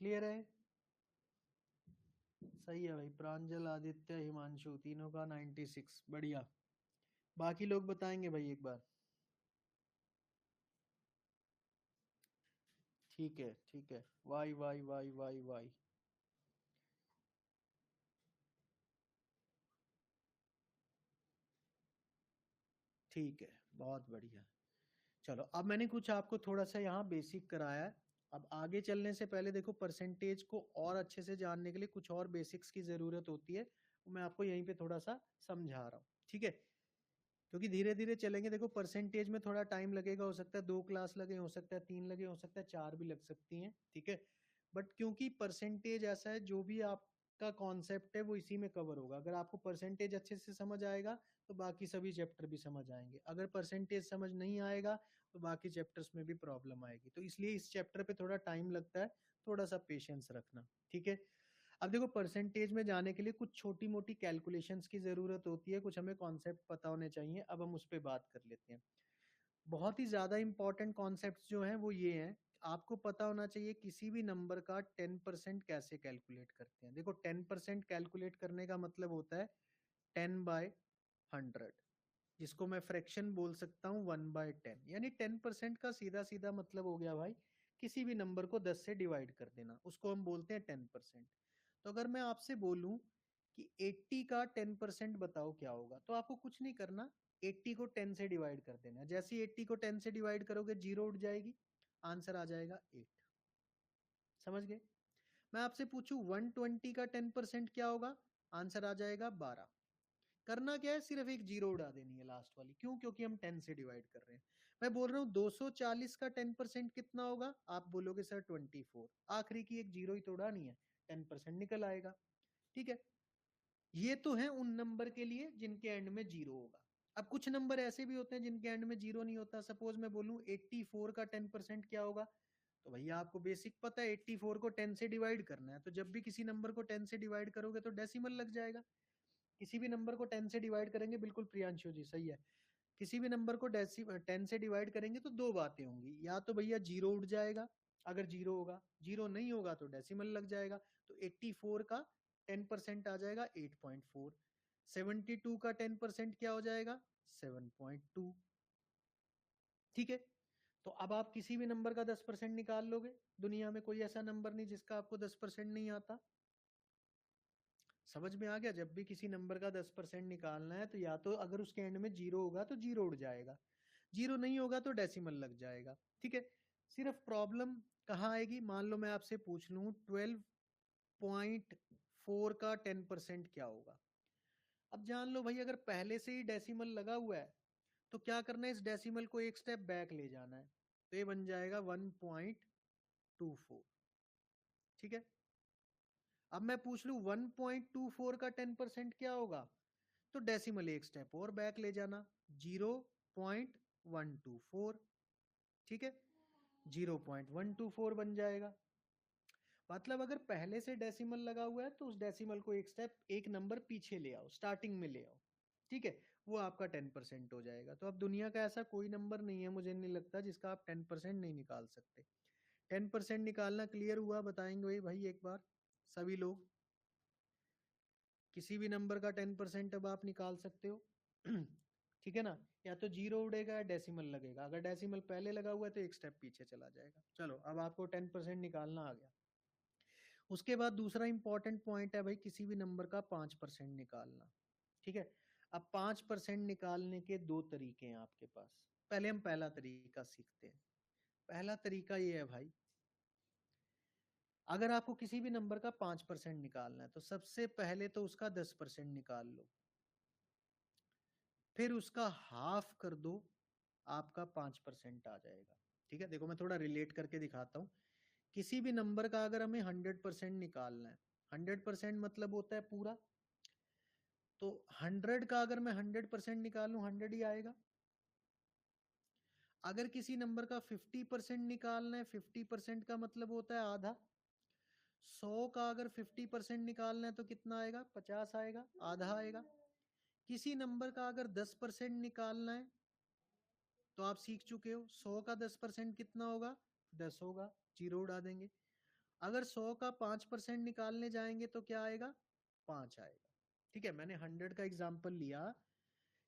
क्लियर है, सही है भाई। प्रांजल, आदित्य, हिमांशु तीनों का 96, बढ़िया। बाकी लोग बताएंगे भाई एक बार। ठीक है ठीक है, Y Y Y Y Y. ठीक है, बहुत बढ़िया। चलो, अब मैंने कुछ आपको थोड़ा सा यहाँ बेसिक कराया है। अब आगे चलने से पहले देखो, परसेंटेज को और अच्छे से जानने के लिए कुछ और बेसिक्स की ज़रूरत होती है, वो मैं आपको यहीं पे थोड़ा सा समझा रहा हूँ, ठीक है? क्योंकि धीरे धीरे चलेंगे। देखो, परसेंटेज में थोड़ा टाइम लगेगा, हो सकता है 2 क्लास लगे, हो सकता है 3 लगे, हो सकता है 4 भी लग सकती हैं, ठीक है? बट क्योंकि परसेंटेज ऐसा है, जो भी आपका कॉन्सेप्ट है वो इसी में कवर होगा। अगर आपको परसेंटेज अच्छे से समझ आएगा तो बाकी सभी चैप्टर भी समझ आएंगे। अगर परसेंटेज समझ नहीं आएगा तो बाकी चैप्टर्स में भी प्रॉब्लम आएगी। तो इसलिए इस चैप्टर पे थोड़ा टाइम लगता है, थोड़ा सा पेशेंस रखना, ठीक है? अब देखो, परसेंटेज में जाने के लिए कुछ छोटी मोटी कैलकुलेशंस की ज़रूरत होती है, कुछ हमें कॉन्सेप्ट पता होने चाहिए। अब हम उस पर बात कर लेते हैं। बहुत ही ज़्यादा इंपॉर्टेंट कॉन्सेप्ट्स जो हैं वो ये हैं, आपको पता होना चाहिए किसी भी नंबर का 10% कैसे कैलकुलेट करते हैं। देखो, 10% कैलकुलेट करने का मतलब होता है 10/100, जिसको मैं फ्रैक्शन बोल सकता हूँ 1/10। यानी 10% का सीधा सीधा मतलब हो गया भाई, किसी भी नंबर को 10 से डिवाइड कर देना, उसको हम बोलते हैं 10%। तो अगर मैं आपसे बोलूं कि 80 का 10% बताओ क्या होगा, तो आपको कुछ नहीं करना, 80 को 10 से डिवाइड कर देना। जैसे ही 80 को 10 से डिवाइड करोगे, जीरो उठ जाएगी, आंसर आ जाएगा 8। समझ गए? मैं आपसे पूछूं 120 का 10% क्या होगा, आंसर आ जाएगा 12। करना क्या है, सिर्फ एक जीरो उड़ा देनी है लास्ट वाली। क्यों? क्योंकि हम 10 से डिवाइड कर रहे हैं। मैं बोल रहा हूँ 240 का 10% कितना होगा, आप बोलोगे सर 24। आखिरी की एक जीरो ही तो उड़ानी है, 10% निकल आएगा, ठीक है? ये तो है उन नंबर के लिए जिनके एंड में जीरो होगा। अब कुछ नंबर ऐसे भी होते हैं जिनके एंड में जीरो नहीं होता। सपोज मैं बोलूं 84 का 10% क्या होगा, तो भैया आपको बेसिक पता है, 84 को 10 से डिवाइड करना है। तो जब भी किसी नंबर को 10 से डिवाइड करोगे तो डेसिमल लग जाएगा। किसी भी नंबर को 10 से डिवाइड करेंगे, बिल्कुल प्रियांशु जी सही है, किसी भी नंबर को 10 से डिवाइड करेंगे तो दो बातें होंगी, या तो भैया जीरो उठ जाएगा, अगर जीरो होगा, जीरो नहीं होगा तो डेसिमल लग जाएगा। तो 84 का 10% आ जाएगा 8.4। 72 का 10% क्या हो जाएगा, 7.2। ठीक है? तो अब आप किसी भी नंबर का 10% निकाल लोगे, दुनिया में कोई ऐसा नंबर नहीं जिसका आपको 10% नहीं आता। समझ में आ गया? जब भी किसी नंबर का 10% निकालना है, तो या तो अगर उसके एंड में जीरो होगा तो जीरो उड़ जाएगा, जीरो नहीं होगा तो डेसिमल लग जाएगा, ठीक है? सिर्फ प्रॉब्लम कहाँ आएगी, मान लो मैं आपसे पूछ लूँ 12.4 का 10% क्या होगा। अब जान लो भाई, अगर पहले से ही डेसिमल लगा हुआ है तो क्या करना है, इस डेसिमल को एक स्टेप बैक ले जाना है, तो ये बन जाएगा 1.24। ठीक है? अब मैं पूछ लूं 1.24 का 10% क्या होगा, तो डेसिमल एक स्टेप और बैक ले जाना, 0.124। ठीक है? 0.124 बन जाएगा। मतलब अगर पहले से डेसिमल लगा हुआ है तो उस डेसिमल को एक स्टेप, एक नंबर पीछे ले आओ, स्टार्टिंग में ले आओ, ठीक है? वो आपका 10% हो जाएगा। तो अब दुनिया का ऐसा कोई नंबर नहीं है, मुझे नहीं लगता, जिसका आप 10% नहीं निकाल सकते। 10% निकालना क्लियर हुआ? बताएंगे भाई एक बार सभी लोग। किसी भी नंबर का 10% अब आप निकाल सकते हो। ठीक है ना? या तो जीरो उड़ेगा या डेसिमल लगेगा। अगर डेसिमल पहले लगा हुआ है तो एक स्टेप पीछे चला जाएगा। चलो, अब आपको 10% निकालना आ गया। उसके बाद दूसरा इंपॉर्टेंट पॉइंट है भाई, किसी भी नंबर का 5% निकालना। ठीक है? अब 5% निकालने के दो तरीके हैं आपके पास। पहले हम पहला तरीका सीखते हैं। पहला तरीका ये है भाई, अगर आपको किसी भी नंबर का 5% निकालना है तो सबसे पहले तो उसका 10% निकाल लो, फिर उसका हाफ कर दो, आपका 5% आ जाएगा। ठीक है? देखो, मैं थोड़ा रिलेट करके दिखाता हूँ। किसी भी नंबर का अगर हमें 100% निकालना है, 100% मतलब होता है पूरा, तो 100 का अगर मैं 100% निकालूं, 100 ही आएगा। अगर किसी नंबर का 50% निकालना है, 50% का मतलब होता है आधा। 100 का अगर 50% निकालना है तो कितना आएगा, 50 आएगा, आधा आएगा। किसी नंबर का अगर 10% निकालना है तो आप सीख चुके हो, 100 का 10% कितना होगा, 10 होगा, जीरो उड़ा देंगे। अगर 100 का 5% निकालने जाएंगे तो क्या आएगा, 5 आएगा। ठीक है? मैंने 100 का एग्जाम्पल लिया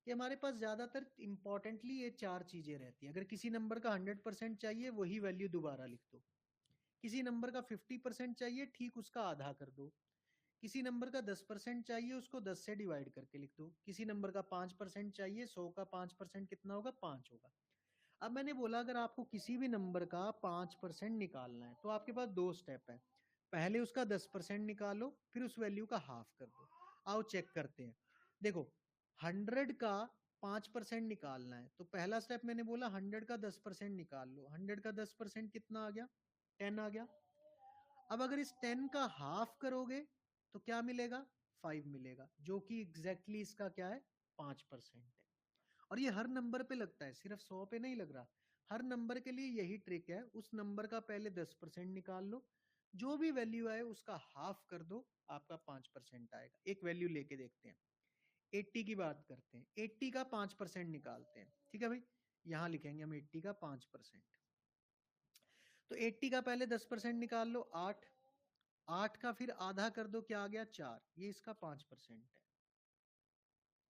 कि हमारे पास ज्यादातर इंपॉर्टेंटली ये चार चीजें रहती है। अगर किसी नंबर का 100% चाहिए, वही वैल्यू दोबारा लिख दो। किसी नंबर का 50% चाहिए, ठीक उसका आधा कर दो। किसी नंबर का 10% चाहिए, उसको 10 से डिवाइड करके लिख दो। किसी नंबर का 5% चाहिए, 100 का 5% कितना होगा? 5 होगा। अब मैंने बोला अगर आपको किसी भी नंबर का 5% निकालना है तो आपके पास दो स्टेप है। पहले उसका 10% निकालो, फिर उस वैल्यू का हाफ कर दो। आओ चेक करते हैं। देखो 100 का 5% निकालना है तो पहला स्टेप मैंने बोला 100 का 10% निकाल लो। 100 का 10% कितना आ गया? 10 आ गया। अब अगर इस 10 का हाफ करोगे तो क्या मिलेगा? 5 मिलेगा, जो कि एग्जैक्टली इसका क्या है? 5% है। और ये हर नंबर पे लगता है, सिर्फ 100 पे नहीं लग रहा। हर नंबर के लिए यही ट्रिक है। उस नंबर का पहले 10% निकाल लो, जो भी वैल्यू आए उसका हाफ कर दो, आपका 5% आएगा। एक वैल्यू लेके देखते हैं। 80 की बात करते हैं। 80 का 5% निकालते हैं। ठीक है भाई, यहां लिखेंगे हम 80 का 5%। तो 80 का पहले 10% निकाल लो, 8। 8 का फिर आधा कर दो, क्या आ गया? 4। ये इसका 5% है।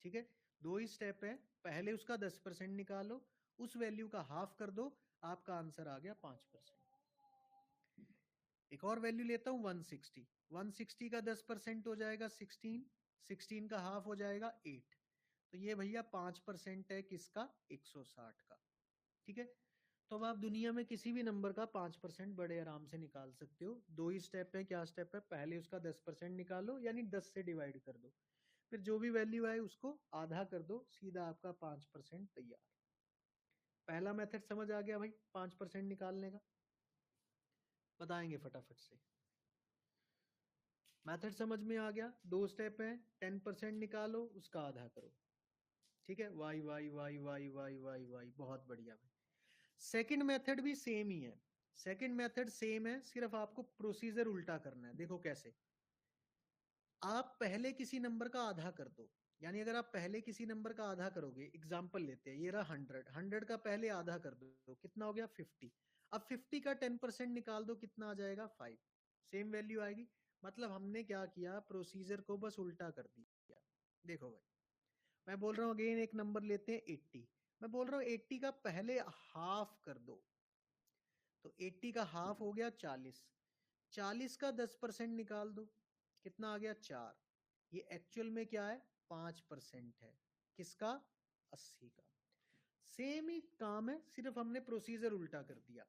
ठीक है, दो ही स्टेप है। पहले उसका 10% निकालो, उस वैल्यू का हाफ कर दो, आपका आंसर आ गया 5%। एक और वैल्यू लेता हूं 160। 160 का 10% हो जाएगा 16। 16 का हाफ हो जाएगा 8। तो ये भैया 5% है किसका? 160 का। ठीक है, तो अब आप दुनिया में किसी भी नंबर का 5% बड़े आराम से निकाल सकते हो। दो ही स्टेप है। क्या स्टेप है? पहले उसका 10% निकालो, यानी 10 से डिवाइड कर दो, फिर जो भी वैल्यू आए उसको आधा कर दो, सीधा आपका 5% तैयार। पहला मेथड समझ आ गया भाई 5% निकालने का? बताएंगे फटाफट से। मेथड समझ में आ गया? दो स्टेप है। 10% निकालो, उसका आधा करो। ठीक है, Y Y Y Y Y Y Y, बहुत बढ़िया भाई। सेकंड मेथड भी सेम ही है। सेकंड मेथड सेम है, सिर्फ आपको प्रोसीजर उल्टा करना है। देखो कैसे। आप पहले किसी नंबर का आधा कर दो, यानी अगर आप पहले किसी नंबर का आधा करोगे, एग्जाम्पल लेते हैं, ये रहा 100। 100 का पहले आधा कर दो, कितना हो गया? 50। अब 50 का 10% निकाल दो, कितना आ जाएगा? 5। सेम वैल्यू आएगी। मतलब हमने क्या किया? प्रोसीजर को बस उल्टा कर दिया। देखो भाई, मैं बोल रहा हूँ अगेन, एक नंबर लेते हैं 80। मैं बोल रहा हूँ 80 का पहले हाफ कर दो, तो 80 का हाफ हो गया 40। 40 का 10% निकाल दो, कितना आ गया? 4। ये एक्चुअल में क्या है? 5% है। किसका? 80 का। सेम ही काम है, सिर्फ हमने प्रोसीजर उल्टा कर दिया।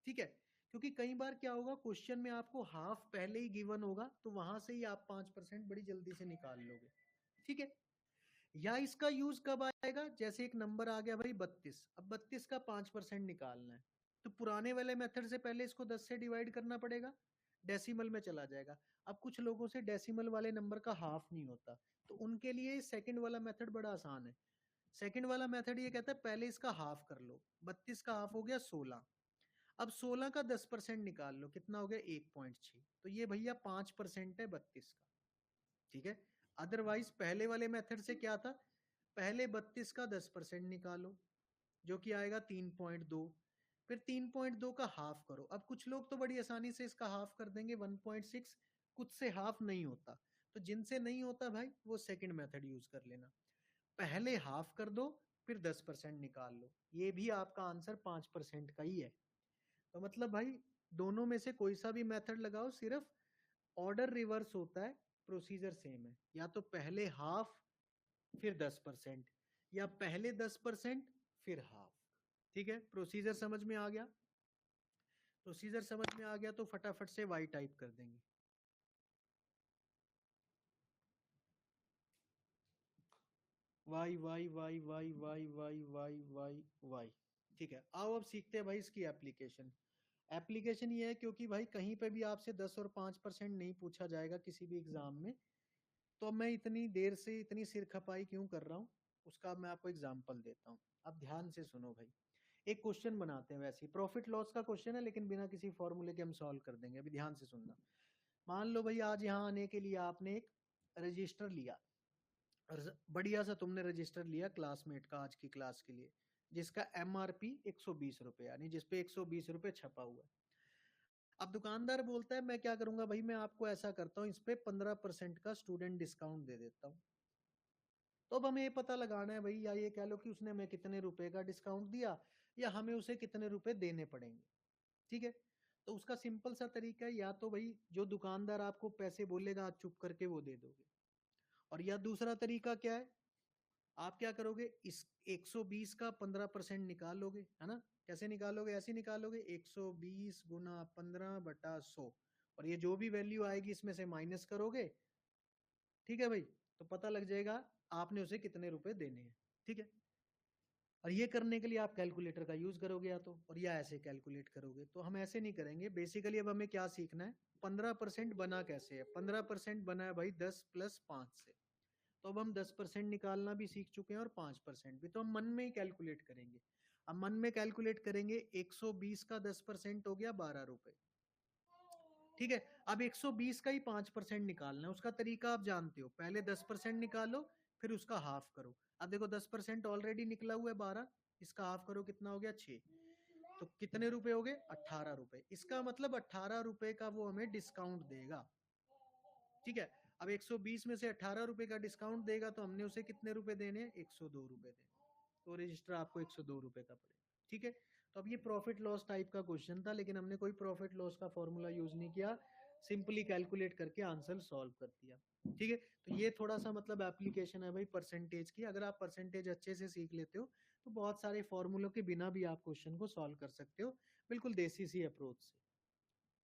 ठीक है, क्योंकि कई बार क्या होगा, क्वेश्चन में आपको हाफ पहले ही गिवन होगा, तो वहां से ही आप 5% बड़ी जल्दी से निकाल लोगे। ठीक है, या इसका यूज कब आएगा? जैसे एक नंबर आ गया भाई 32। अब 32 का 5% निकालना है, तो पुराने वाले मेथड से पहले इसको 10 से डिवाइड करना पड़ेगा, डेसिमल में चला जाएगा। अब कुछ लोगों से डेसिमल वाले नंबर का हाफ नहीं होता, तो उनके लिए सेकंड वाला मेथड बड़ा आसान है। सेकंड वाला मेथड ये कहता है पहले इसका हाफ कर लो। 32 का हाफ हो गया 16। अब 16 का 10% निकाल लो, कितना हो गया? 1.6। तो ये भैया 5% है 32 का। ठीक है, अदरवाइज पहले वाले मेथड से क्या था? पहले 32 का 10% निकालो, जो कि आएगा 3.2। फिर 3.2 का हाफ करो। अब कुछ लोग तो बड़ी आसानी से इसका हाफ कर देंगे 1.6। कुछ से हाफ नहीं होता, तो जिनसे नहीं होता भाई वो सेकंड मेथड यूज कर लेना। पहले हाफ कर दो, फिर 10% निकाल लो। ये भी आपका आंसर 5% का ही है। तो मतलब भाई दोनों में से कोई सा भी मेथड लगाओ, सिर्फ ऑर्डर रिवर्स होता है, प्रोसीजर सेम है। या तो पहले हाफ फिर 10%, या पहले 10% फिर हाफ। ठीक है, प्रोसीजर समझ में आ गया? प्रोसीजर समझ में आ गया तो फटाफट से वाई टाइप कर देंगे। Y Y Y Y Y Y Y Y Y. ठीक है, आओ अब सीखते हैं भाई इसकी एप्लीकेशन। एप्लीकेशन ये है, क्योंकि भाई कहीं पे भी आपसे 10 और 5% नहीं पूछा जाएगा किसी भी एग्जाम में, तो अब मैं इतनी देर से इतनी सिर खपाई क्यों कर रहा हूँ, उसका मैं आपको एग्जाम्पल देता हूँ। अब ध्यान से सुनो भाई। एक क्वेश्चन बनाते हैं, वैसे ही प्रॉफिट लॉस का क्वेश्चन है, लेकिन बिना किसी फॉर्मूले के हम सॉल्व कर देंगे। अभी ध्यान से सुनना। मान लो भाई आज यहाँ आने के लिए आपने एक रजिस्टर लिया, बढ़िया सा तुमने रजिस्टर लिया क्लासमेट का आज की क्लास के लिए, जिसका MRP 120 रुपये, यानी जिसपे 120 रुपये छपा हुआ है। अब दुकानदार बोलता है मैं क्या करूंगा भाई, मैं आपको ऐसा करता हूँ, इस पे 15% का स्टूडेंट डिस्काउंट दे देता हूँ। तो अब हमें ये पता लगाना है भाई, या ये कह लो कि उसने हमें कितने रुपए का डिस्काउंट दिया, या हमें उसे कितने रुपए देने पड़ेंगे। ठीक है, तो उसका सिंपल सा तरीका है, या तो भाई जो दुकानदार आपको पैसे बोलेगा आप चुप करके वो दे दोगे, और या दूसरा तरीका क्या है, आप क्या करोगे, इस 120 का 15% निकालोगे, है ना। कैसे निकालोगे, ऐसे निकालोगे 120 गुना 15 बटा 100, और ये जो भी वैल्यू आएगी इसमें से माइनस करोगे, ठीक है भाई। तो पता लग जाएगा आपने उसे कितने रुपए देने हैं, ठीक है। और ये करने के लिए आप कैलकुलेटर का यूज करोगे या तो, और या ऐसे कैलकुलेट करोगे। तो हम ऐसे नहीं करेंगे बेसिकली। अब हमें क्या सीखना है, 15% बना कैसे है। 15% बना है भाई 10 + 5 से। तो अब हम 10% निकालना भी सीख चुके हैं और 5% भी, तो हम मन में ही कैलकुलेट करेंगे। अब मन में कैलकुलेट करेंगे, 120 का 10% हो गया 12 रुपए, ठीक है। अब 120 का ही 5% निकालना है। उसका तरीका आप जानते हो, पहले 10% निकालो, फिर उसका हाफ करो। अब देखो 10% ऑलरेडी निकला हुआ है 12, इसका हाफ करो, कितना हो गया 6। तो कितने रुपए हो गए, 18 रुपए। इसका मतलब 18 रुपए का वो हमें डिस्काउंट देगा, ठीक है। अब 120 में से 18 रुपए का डिस्काउंट देगा, तो हमने उसे कितने रुपए देने हैं, 102 रुपए देने। तो रजिस्टर आपको 102 रुपए का पड़ेगा, ठीक है। तो अब ये प्रॉफिट लॉस टाइप का क्वेश्चन था, लेकिन हमने कोई प्रॉफिट लॉस का फॉर्मूला यूज नहीं किया, सिंपली कैलकुलेट करके आंसर सॉल्व कर दिया, ठीक है। तो ये थोड़ा सा मतलब एप्लीकेशन है भाई परसेंटेज की। अगर आप परसेंटेज अच्छे से सीख लेते हो तो बहुत सारे फॉर्मूलों के बिना भी आप क्वेश्चन को सॉल्व कर सकते हो, बिल्कुल देसी सी अप्रोच से,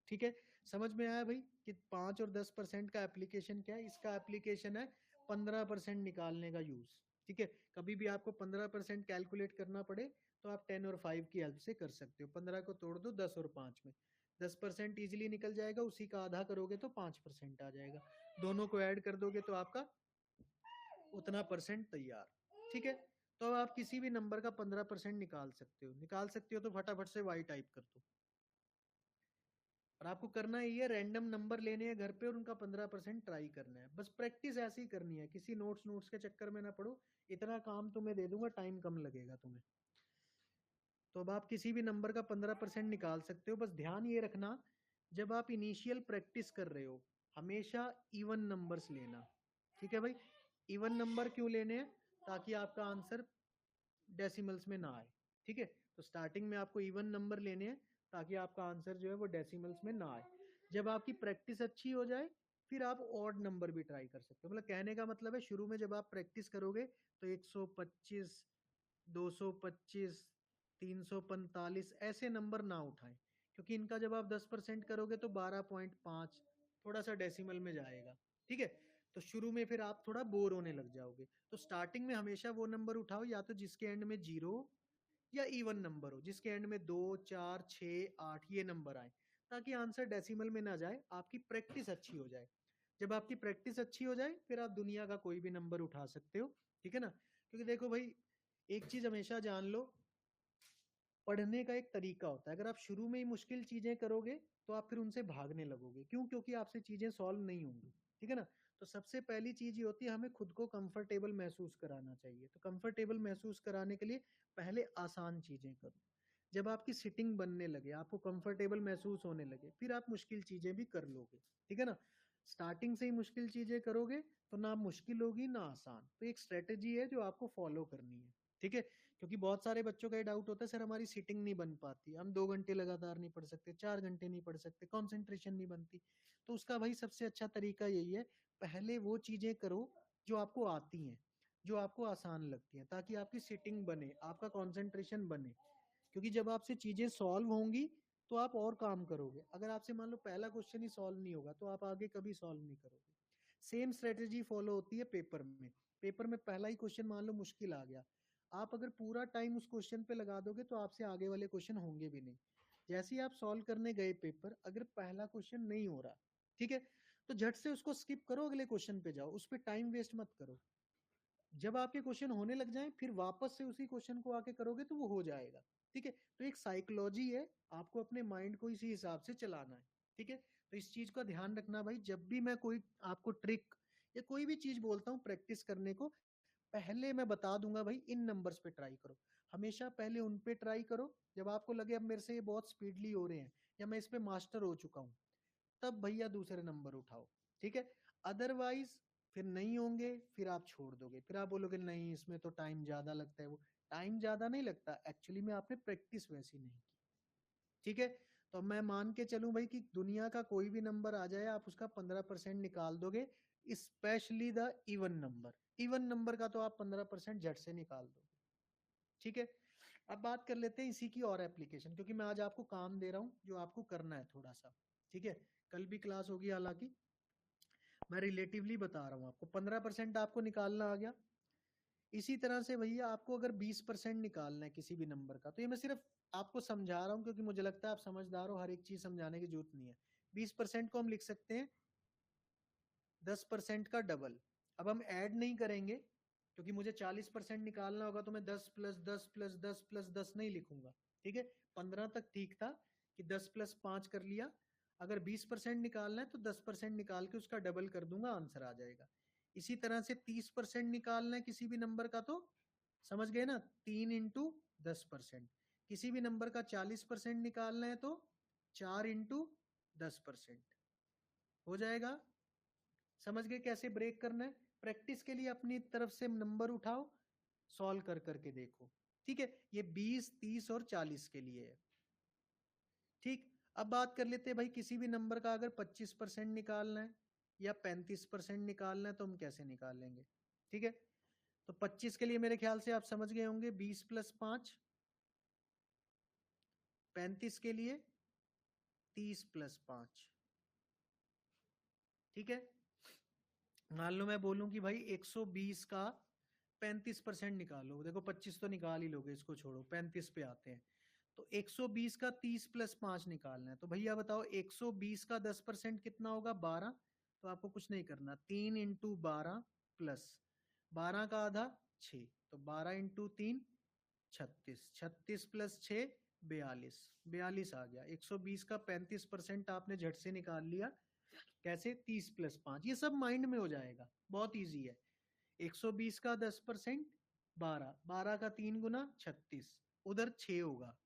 ठीक है। समझ में आया भाई कि 5 और 10% का एप्लीकेशन क्या है। इसका एप्लीकेशन है 15% निकालने का यूज, ठीक है। कभी भी आपको 15% कैलकुलेट करना पड़े तो आप 10 और 5 की हेल्प से कर सकते हो। 15 को तोड़ दो 10 और 5 में, 10% इजीली निकल जाएगा, उसी का आधा करोगे तो 5% आ जाएगा, दोनों को ऐड कर दोगे तो आपका उतना परसेंट तैयार, ठीक है। तो अब आप किसी भी नंबर का 15% निकाल सकते हो, तो फटाफट से वाई टाइप कर दो। और आपको करना ही है, रैंडम नंबर लेने हैं घर पे और उनका 15% ट्राई करना है। बस प्रैक्टिस ऐसी ही करनी है, किसी नोट्स नोट्स के चक्कर में ना पड़ो। इतना काम तुम्हें दे दूंगा, टाइम कम लगेगा तुम्हें। तो अब आप किसी भी नंबर का 15% निकाल सकते हो। बस ध्यान ये रखना, जब आप इनिशियल प्रैक्टिस कर रहे हो हमेशा इवन नंबर्स लेना, ठीक है भाई। इवन नंबर क्यों लेने हैं, ताकि आपका आंसर डेसिमल्स में ना आए, ठीक है। तो स्टार्टिंग में आपको इवन नंबर लेने हैं ताकि आपका आंसर जो है वो डेसिमल्स में ना आए। जब आपकी प्रैक्टिस अच्छी हो जाए फिर आप ऑड नंबर भी ट्राई कर सकते हो। मतलब कहने का मतलब है, शुरू में जब आप प्रैक्टिस करोगे तो 125, 225, 345 ऐसे नंबर ना उठाएं, क्योंकि इनका जब आप 10% करोगे तो 12.5 थोड़ा सा डेसिमल में जाएगा, ठीक है। तो शुरू में फिर आप थोड़ा बोर होने लग जाओगे। तो स्टार्टिंग में हमेशा वो नंबर उठाओ या तो जिसके एंड में 0 या इवन नंबर हो, जिसके एंड में 2, 4, 6, 8 ये नंबर आए, ताकि आंसर डेसिमल में ना जाए, आपकी प्रैक्टिस अच्छी हो जाए। जब आपकी प्रैक्टिस अच्छी हो जाए फिर आप दुनिया का कोई भी नंबर उठा सकते हो, ठीक है ना। क्योंकि देखो भाई, एक चीज हमेशा जान लो, पढ़ने का एक तरीका होता है। अगर आप शुरू में ही मुश्किल चीजें करोगे तो आप फिर उनसे भागने लगोगे, क्यों, क्योंकि आपसे चीजें सॉल्व नहीं होंगी, ठीक है ना। तो सबसे पहली चीज ये होती है, हमें खुद को कंफर्टेबल महसूस कराना चाहिए। तो कंफर्टेबल महसूस कराने के लिए पहले आसान चीजें करो। जब आपकी सिटिंग बनने लगे, आपको कंफर्टेबल महसूस होने लगे, फिर आप मुश्किल चीजें भी कर लोगे, ठीक है ना। स्टार्टिंग से ही मुश्किल चीजें करोगे तो ना मुश्किल होगी ना आसान। तो एक स्ट्रेटेजी है जो आपको फॉलो करनी है, ठीक है। क्योंकि बहुत सारे बच्चों का ये डाउट होता है, सर हमारी सीटिंग नहीं बन पाती, हम 2 घंटे लगातार नहीं पढ़ सकते, 4 घंटे नहीं पढ़ सकते, कॉन्सेंट्रेशन नहीं बनती। तो उसका भाई सबसे अच्छा तरीका यही है, पहले वो चीजें करो जो आपको आती हैं, जो आपको आसान लगती हैं, ताकि आपकी सीटिंग बने, आपका कॉन्सेंट्रेशन बने। क्योंकि जब आपसे चीजें सॉल्व होंगी तो आप और काम करोगे। अगर आपसे मान लो पहला क्वेश्चन ही सॉल्व नहीं होगा तो आप आगे कभी सॉल्व नहीं करोगे। सेम स्ट्रेटेजी फॉलो होती है पेपर में। पेपर में पहला ही क्वेश्चन मान लो मुश्किल आ गया, आप अगर पूरा टाइम उस क्वेश्चन पे लगा दोगे तो आपसे आगे वाले क्वेश्चन होंगे भी नहीं। जैसे ही आप सॉल्व करने गए पेपर, अगर पहला क्वेश्चन नहीं हो रहा, ठीक है, तो झट से उसको स्किप करो, अगले क्वेश्चन पे जाओ, उस पर टाइम वेस्ट मत करो। जब आपके क्वेश्चन होने लग जाए फिर वापस से उसी क्वेश्चन को आके करोगे तो वो हो जाएगा, ठीक है। तो एक साइकोलॉजी है, आपको अपने माइंड को इसी हिसाब से चलाना है, ठीक है। तो इस चीज का ध्यान रखना भाई, जब भी मैं कोई आपको ट्रिक या कोई भी चीज बोलता हूँ प्रैक्टिस करने को, पहले मैं बता दूंगा भाई इन नंबर्स पे ट्राई करो। हमेशा पहले उन पे ट्राई करो, जब आपको लगे अब मेरे से ये बहुत स्पीडली हो रहे हैं या मैं इस पे मास्टर हो चुका हूँ, तब भैया दूसरे नंबर उठाओ, ठीक है। अदरवाइज फिर नहीं होंगे, फिर आप छोड़ दोगे, फिर आप बोलोगे नहीं इसमें तो टाइम ज्यादा लगता है। वो टाइम ज्यादा नहीं लगता, एक्चुअली में आपने प्रैक्टिस वैसी नहीं की, ठीक है। तो मैं मान के चलूं भाई कि दुनिया का कोई भी नंबर आ जाए आप उसका 15% निकाल दोगे, स्पेशली द इवन नंबर का तो आप 15% झट से निकाल दोगे। ठीक है, अब बात कर लेते हैं इसी की और एप्लीकेशन, क्योंकि मैं आज आपको काम दे रहा हूं जो आपको करना है थोड़ा सा। ठीक है, कल भी क्लास होगी, हालांकि मैं रिलेटिवली बता रहा हूँ आपको। 15% आपको निकालना आ गया। इसी तरह से भैया आपको अगर 20% निकालना है किसी भी नंबर का, तो ये मैं सिर्फ आपको समझा रहा हूँ क्योंकि मुझे लगता है आप समझदार हो, हर एक चीज समझाने की जरूरत नहीं है। 20% को हम लिख सकते हैं 10% का डबल। अब हम ऐड नहीं करेंगे क्योंकि मुझे 40% निकालना होगा, तो मैं 10 प्लस 10 प्लस 10 प्लस 10 नहीं लिखूंगा। ठीक है, 15 तक ठीक था कि 10 प्लस 5 कर लिया। अगर 20% निकालना है तो 10% निकाल के उसका डबल कर दूंगा, आंसर आ जाएगा। इसी तरह से 30% निकालना है किसी भी नंबर का, तो समझ गए ना, 3 इंटू 10%। किसी भी नंबर का 40% निकालना है तो 4 इंटू 10% हो जाएगा। समझ गए कैसे ब्रेक करना है? प्रैक्टिस के लिए अपनी तरफ से नंबर उठाओ, सॉल्व कर करके देखो। ठीक है, ये 20, 30 और 40 के लिए है। ठीक, अब बात कर लेते हैं भाई किसी भी नंबर का अगर 25% निकालना है या 35% निकालना है तो हम कैसे निकालेंगे। ठीक है, तो 25 के लिए मेरे ख्याल से आप समझ गए होंगे, 20 प्लस 5। 35 के लिए 30 प्लस 5। ठीक है, मान लो मैं बोलूं कि भाई 120 का 35% निकालो। देखो 25 तो निकाल ही लोगे, इसको छोड़ो, 35 पे आते हैं। तो 120 का 30 प्लस 5 निकालना है, तो भैया बताओ 120 का 10% कितना होगा, 12। तो आपको कुछ नहीं करना, 3 इंटू 12 प्लस 12 का आधा 6, तो 12 इंटू 3 36, 36 प्लस 6 42, 42 आ गया। 120 का 35% आपने झट से निकाल लिया। कैसे? 30 प्लस 5। ये सब माइंड में हो जाएगा, बहुत इजी है। 120 का 10% 12, 12 का 3 गुना 36, उधर 6 होगा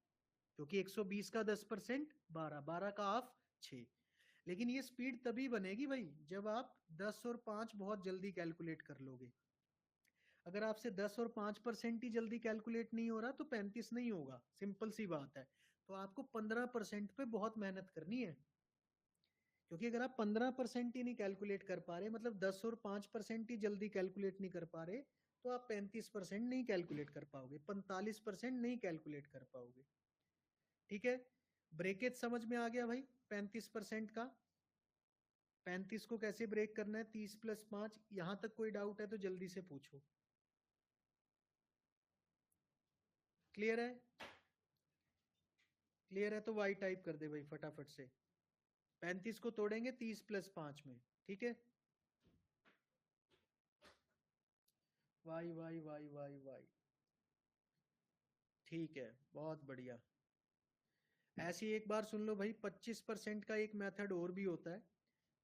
क्योंकि 120 का 10% 12, 12 का हाफ 6। लेकिन ये स्पीड तभी बनेगी भाई जब आप 10 और 5 बहुत जल्दी कैलकुलेट कर लोगे। अगर आपसे 10 और 5% ही जल्दी कैलकुलेट नहीं हो रहा तो 35 नहीं होगा, सिंपल सी बात है। तो आपको 15% पे बहुत मेहनत करनी है, क्योंकि अगर आप 15% ही नहीं कैलकुलेट कर पा रहे, मतलब 10 और 5% ही जल्दी कैलकुलेट नहीं कर पा रहे, तो आप 35% नहीं कैलकुलेट कर पाओगे, 45% नहीं कैलकुलेट कर पाओगे। ठीक है, ब्रेकेज समझ में आ गया भाई 35% का। 35 को कैसे ब्रेक करना है, 30 प्लस 5। यहां तक कोई डाउट है तो जल्दी से पूछो। क्लियर है? क्लियर है तो वाई टाइप कर दे भाई फटाफट से। 35 को तोड़ेंगे 30 प्लस 5 में। ठीक है, Y Y Y Y Y. ठीक है, बहुत बढ़िया। ऐसी एक बार सुन लो भाई, 25% का एक मेथड और भी होता है।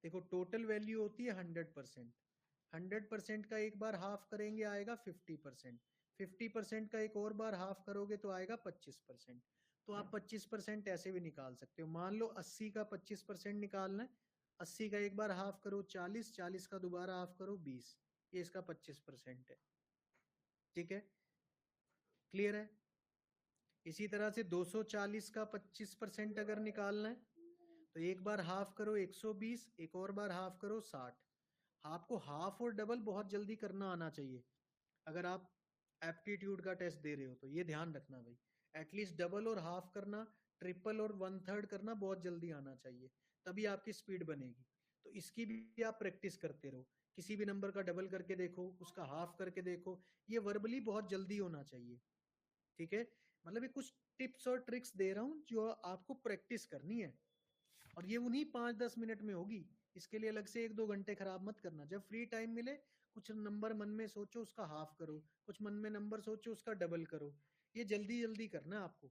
देखो टोटल वैल्यू होती है 100%। 100% का एक बार हाफ करेंगे आएगा 50%। 50% का एक और बार हाफ करोगे तो आएगा 25%। तो आप 25% ऐसे भी निकाल सकते हो। मान लो 80 का 25% निकालना है, 80 का एक बार हाफ करो 40, 40 का दोबारा हाफ करो 20, ये इसका 25% है। ठीक है, क्लियर है? इसी तरह से 240 का 25% अगर निकालना है तो एक बार हाफ करो 120, एक और बार हाफ करो 60। आपको हाफ और डबल बहुत जल्दी करना आना चाहिए अगर आप एप्टीट्यूड का टेस्ट दे रहे हो, तो ये ध्यान रखना भाई। एटलीस्ट डबल और हाफ करना, ट्रिपल और 1/3 करना बहुत जल्दी आना चाहिए, तभी आपकी स्पीड बनेगी। तो इसकी भी आप प्रैक्टिस करते रहो। किसी भी नंबर का डबल करके देखो, उसका हाफ करके देखो, ये वर्बली बहुत जल्दी होना चाहिए। ठीक है, मतलब ये कुछ टिप्स और ट्रिक्स दे रहा हूँ जो आपको प्रैक्टिस करनी है, और ये उन्हीं 5-10 मिनट में होगी। इसके लिए अलग से 1-2 घंटे खराब मत करना। जब फ्री टाइम मिले कुछ नंबर मन में सोचो उसका हाफ करो, कुछ मन में नंबर सोचो उसका डबल करो। ये जल्दी जल्दी करना है आपको।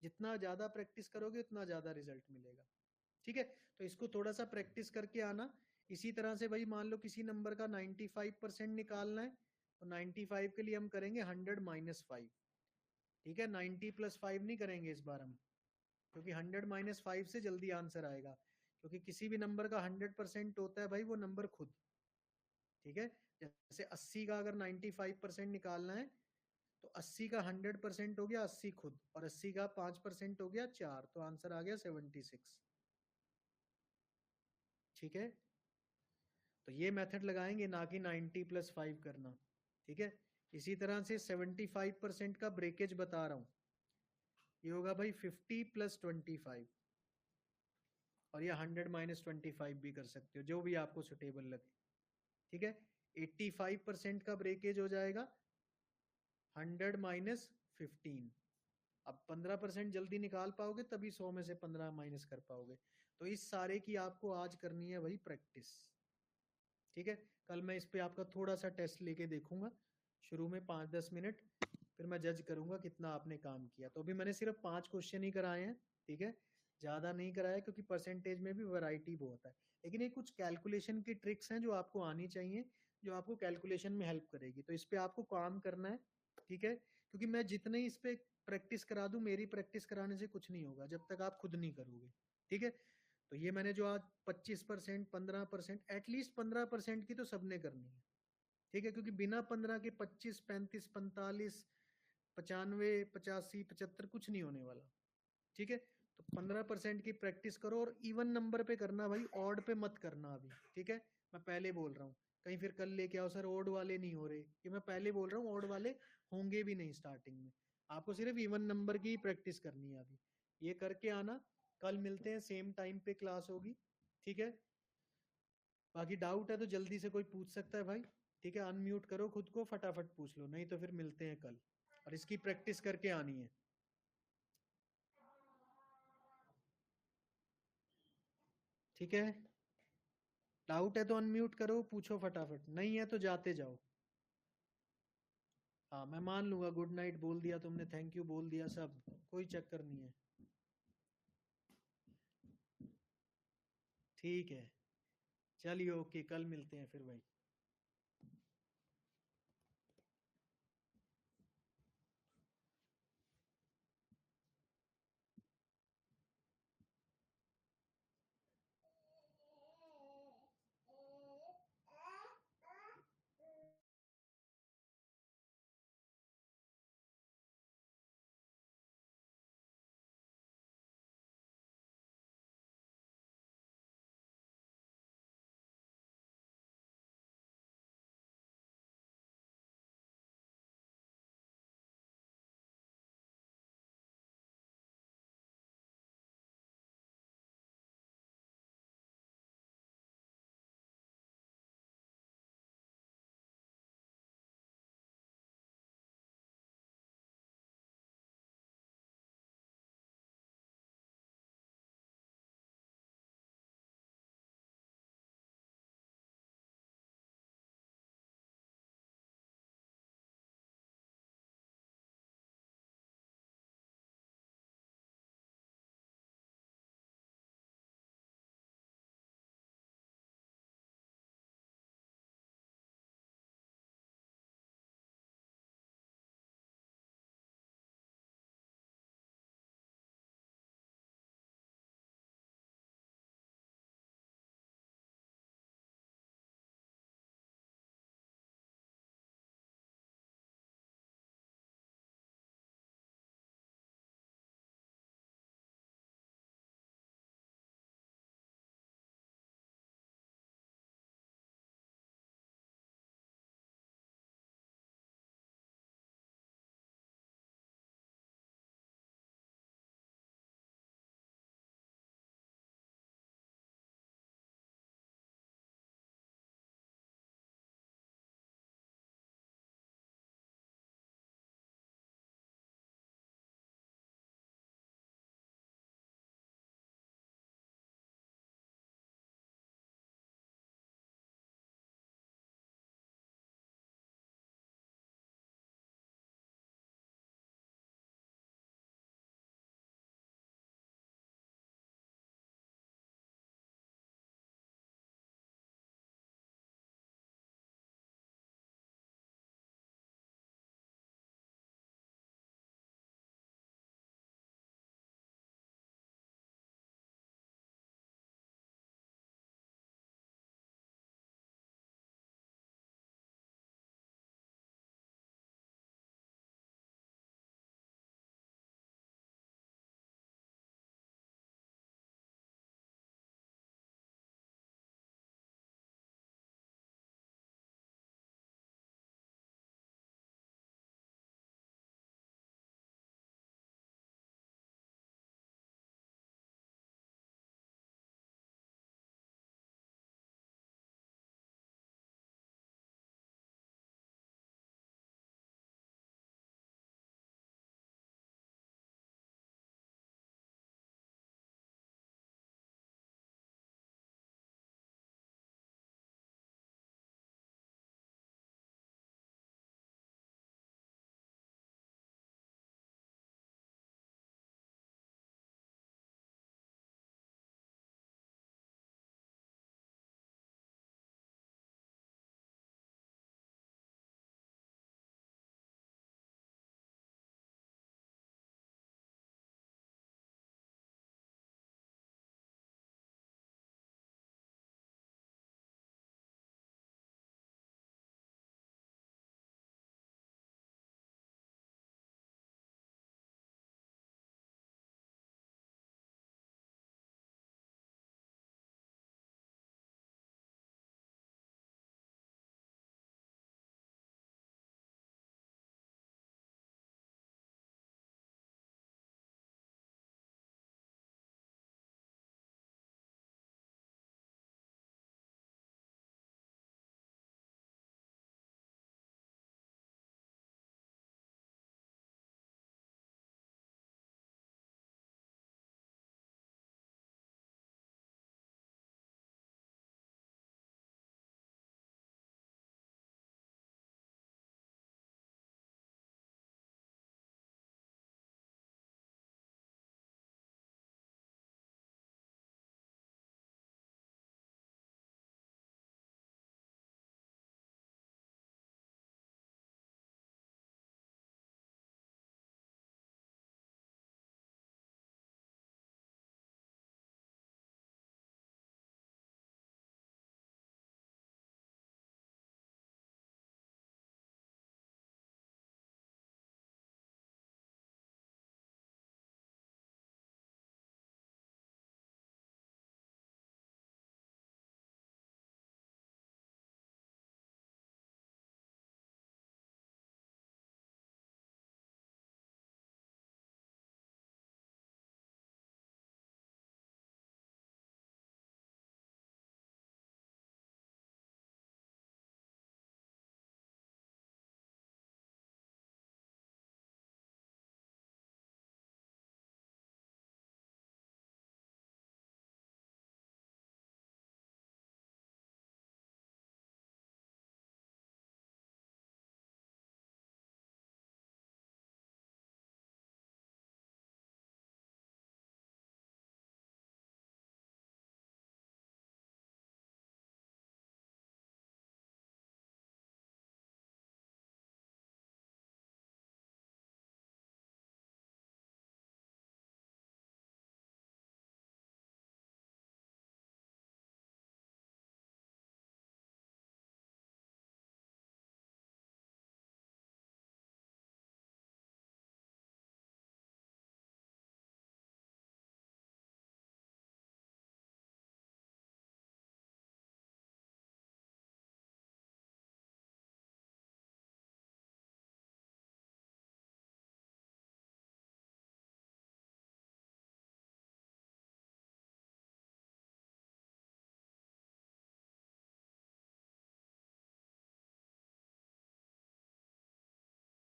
जितना ज्यादा प्रैक्टिस करोगे उतना ज्यादा रिजल्ट मिलेगा। ठीक है, तो इसको थोड़ा सा प्रैक्टिस करके आना। इसी तरह से भाई मान लो किसी नंबर का 95% निकालना है, तो 95 के लिए हम करेंगे 100 माइनस 5। ठीक है, 90 प्लस 5 नहीं करेंगे इस बार हम, क्योंकि 100 माइनस 5 से जल्दी आंसर आएगा। क्योंकि किसी भी नंबर का 100% होता है भाई वो नंबर खुद। ठीक है, जैसे 80 का अगर 95% निकालना है तो 80 का 100% हो गया 80 खुद, और 80 का 5% हो गया 4, तो आंसर आ गया 76। ठीक है, तो ये मेथड लगाएंगे, ना कि 90 + 5 करना। ठीक है, इसी तरह से 75% का ब्रेकेज बता रहा हूं, ये होगा भाई 50 + 25, और ये 100 - 25 भी कर सकते हो, जो भी आपको सुटेबल लगे। ठीक है, 85% का ब्रेकेज हो जाएगा 100 - 15। अब 15% जल्दी निकाल पाओगे तभी 100 में से 15 माइनस कर पाओगे। तो इस सारे की आपको आज करनी है भाई प्रैक्टिस। ठीक है, कल मैं इस पे आपका थोड़ा सा टेस्ट लेके देखूंगा, शुरू में 5-10 मिनट, फिर मैं जज करूंगा कितना आपने काम किया। तो अभी मैंने सिर्फ 5 क्वेश्चन ही कराए हैं। ठीक है, ज़्यादा नहीं कराया, क्योंकि परसेंटेज में भी वैरायटी बहुत है, लेकिन ये कुछ कैलकुलेशन की ट्रिक्स हैं जो आपको आनी चाहिए, जो आपको कैलकुलेशन में हेल्प करेगी। तो इस पे आपको काम करना है। ठीक है, क्योंकि मैं जितने इस पे प्रैक्टिस करा दूं, मेरी प्रैक्टिस कराने से कुछ नहीं होगा जब तक आप खुद नहीं करोगे। ठीक है, तो ये मैंने जो आज 25%, 15%, एटलीस्ट 15% की तो सबने करनी है। ठीक है, क्योंकि बिना 15 के 25, 35, 45, 95, 85, 75 कुछ नहीं होने वाला। ठीक है, तो 15% की प्रैक्टिस करो, और इवन नंबर पे करना भाई, ऑड पे मत करना अभी। ठीक है, मैं पहले बोल रहा हूँ, कहीं फिर कल लेके आओ सर ऑड वाले नहीं हो रहे, कि मैं पहले बोल रहा हूँ ऑड वाले होंगे भी नहीं स्टार्टिंग में। आपको सिर्फ इवन नंबर की प्रैक्टिस करनी है अभी, ये करके आना। कल मिलते हैं, सेम टाइम पे क्लास होगी। ठीक है, बाकी डाउट है तो जल्दी से कोई पूछ सकता है भाई। ठीक है, अनम्यूट करो खुद को, फटाफट पूछ लो, नहीं तो फिर मिलते हैं कल, और इसकी प्रैक्टिस करके आनी है। ठीक है, डाउट है तो अनम्यूट करो, पूछो फटाफट, नहीं है तो जाते जाओ। हाँ, मैं मान लूंगा, गुड नाइट बोल दिया तुमने, थैंक यू बोल दिया, सब कोई चक्कर नहीं है। ठीक है, चलिए ओके, कल मिलते हैं फिर भाई।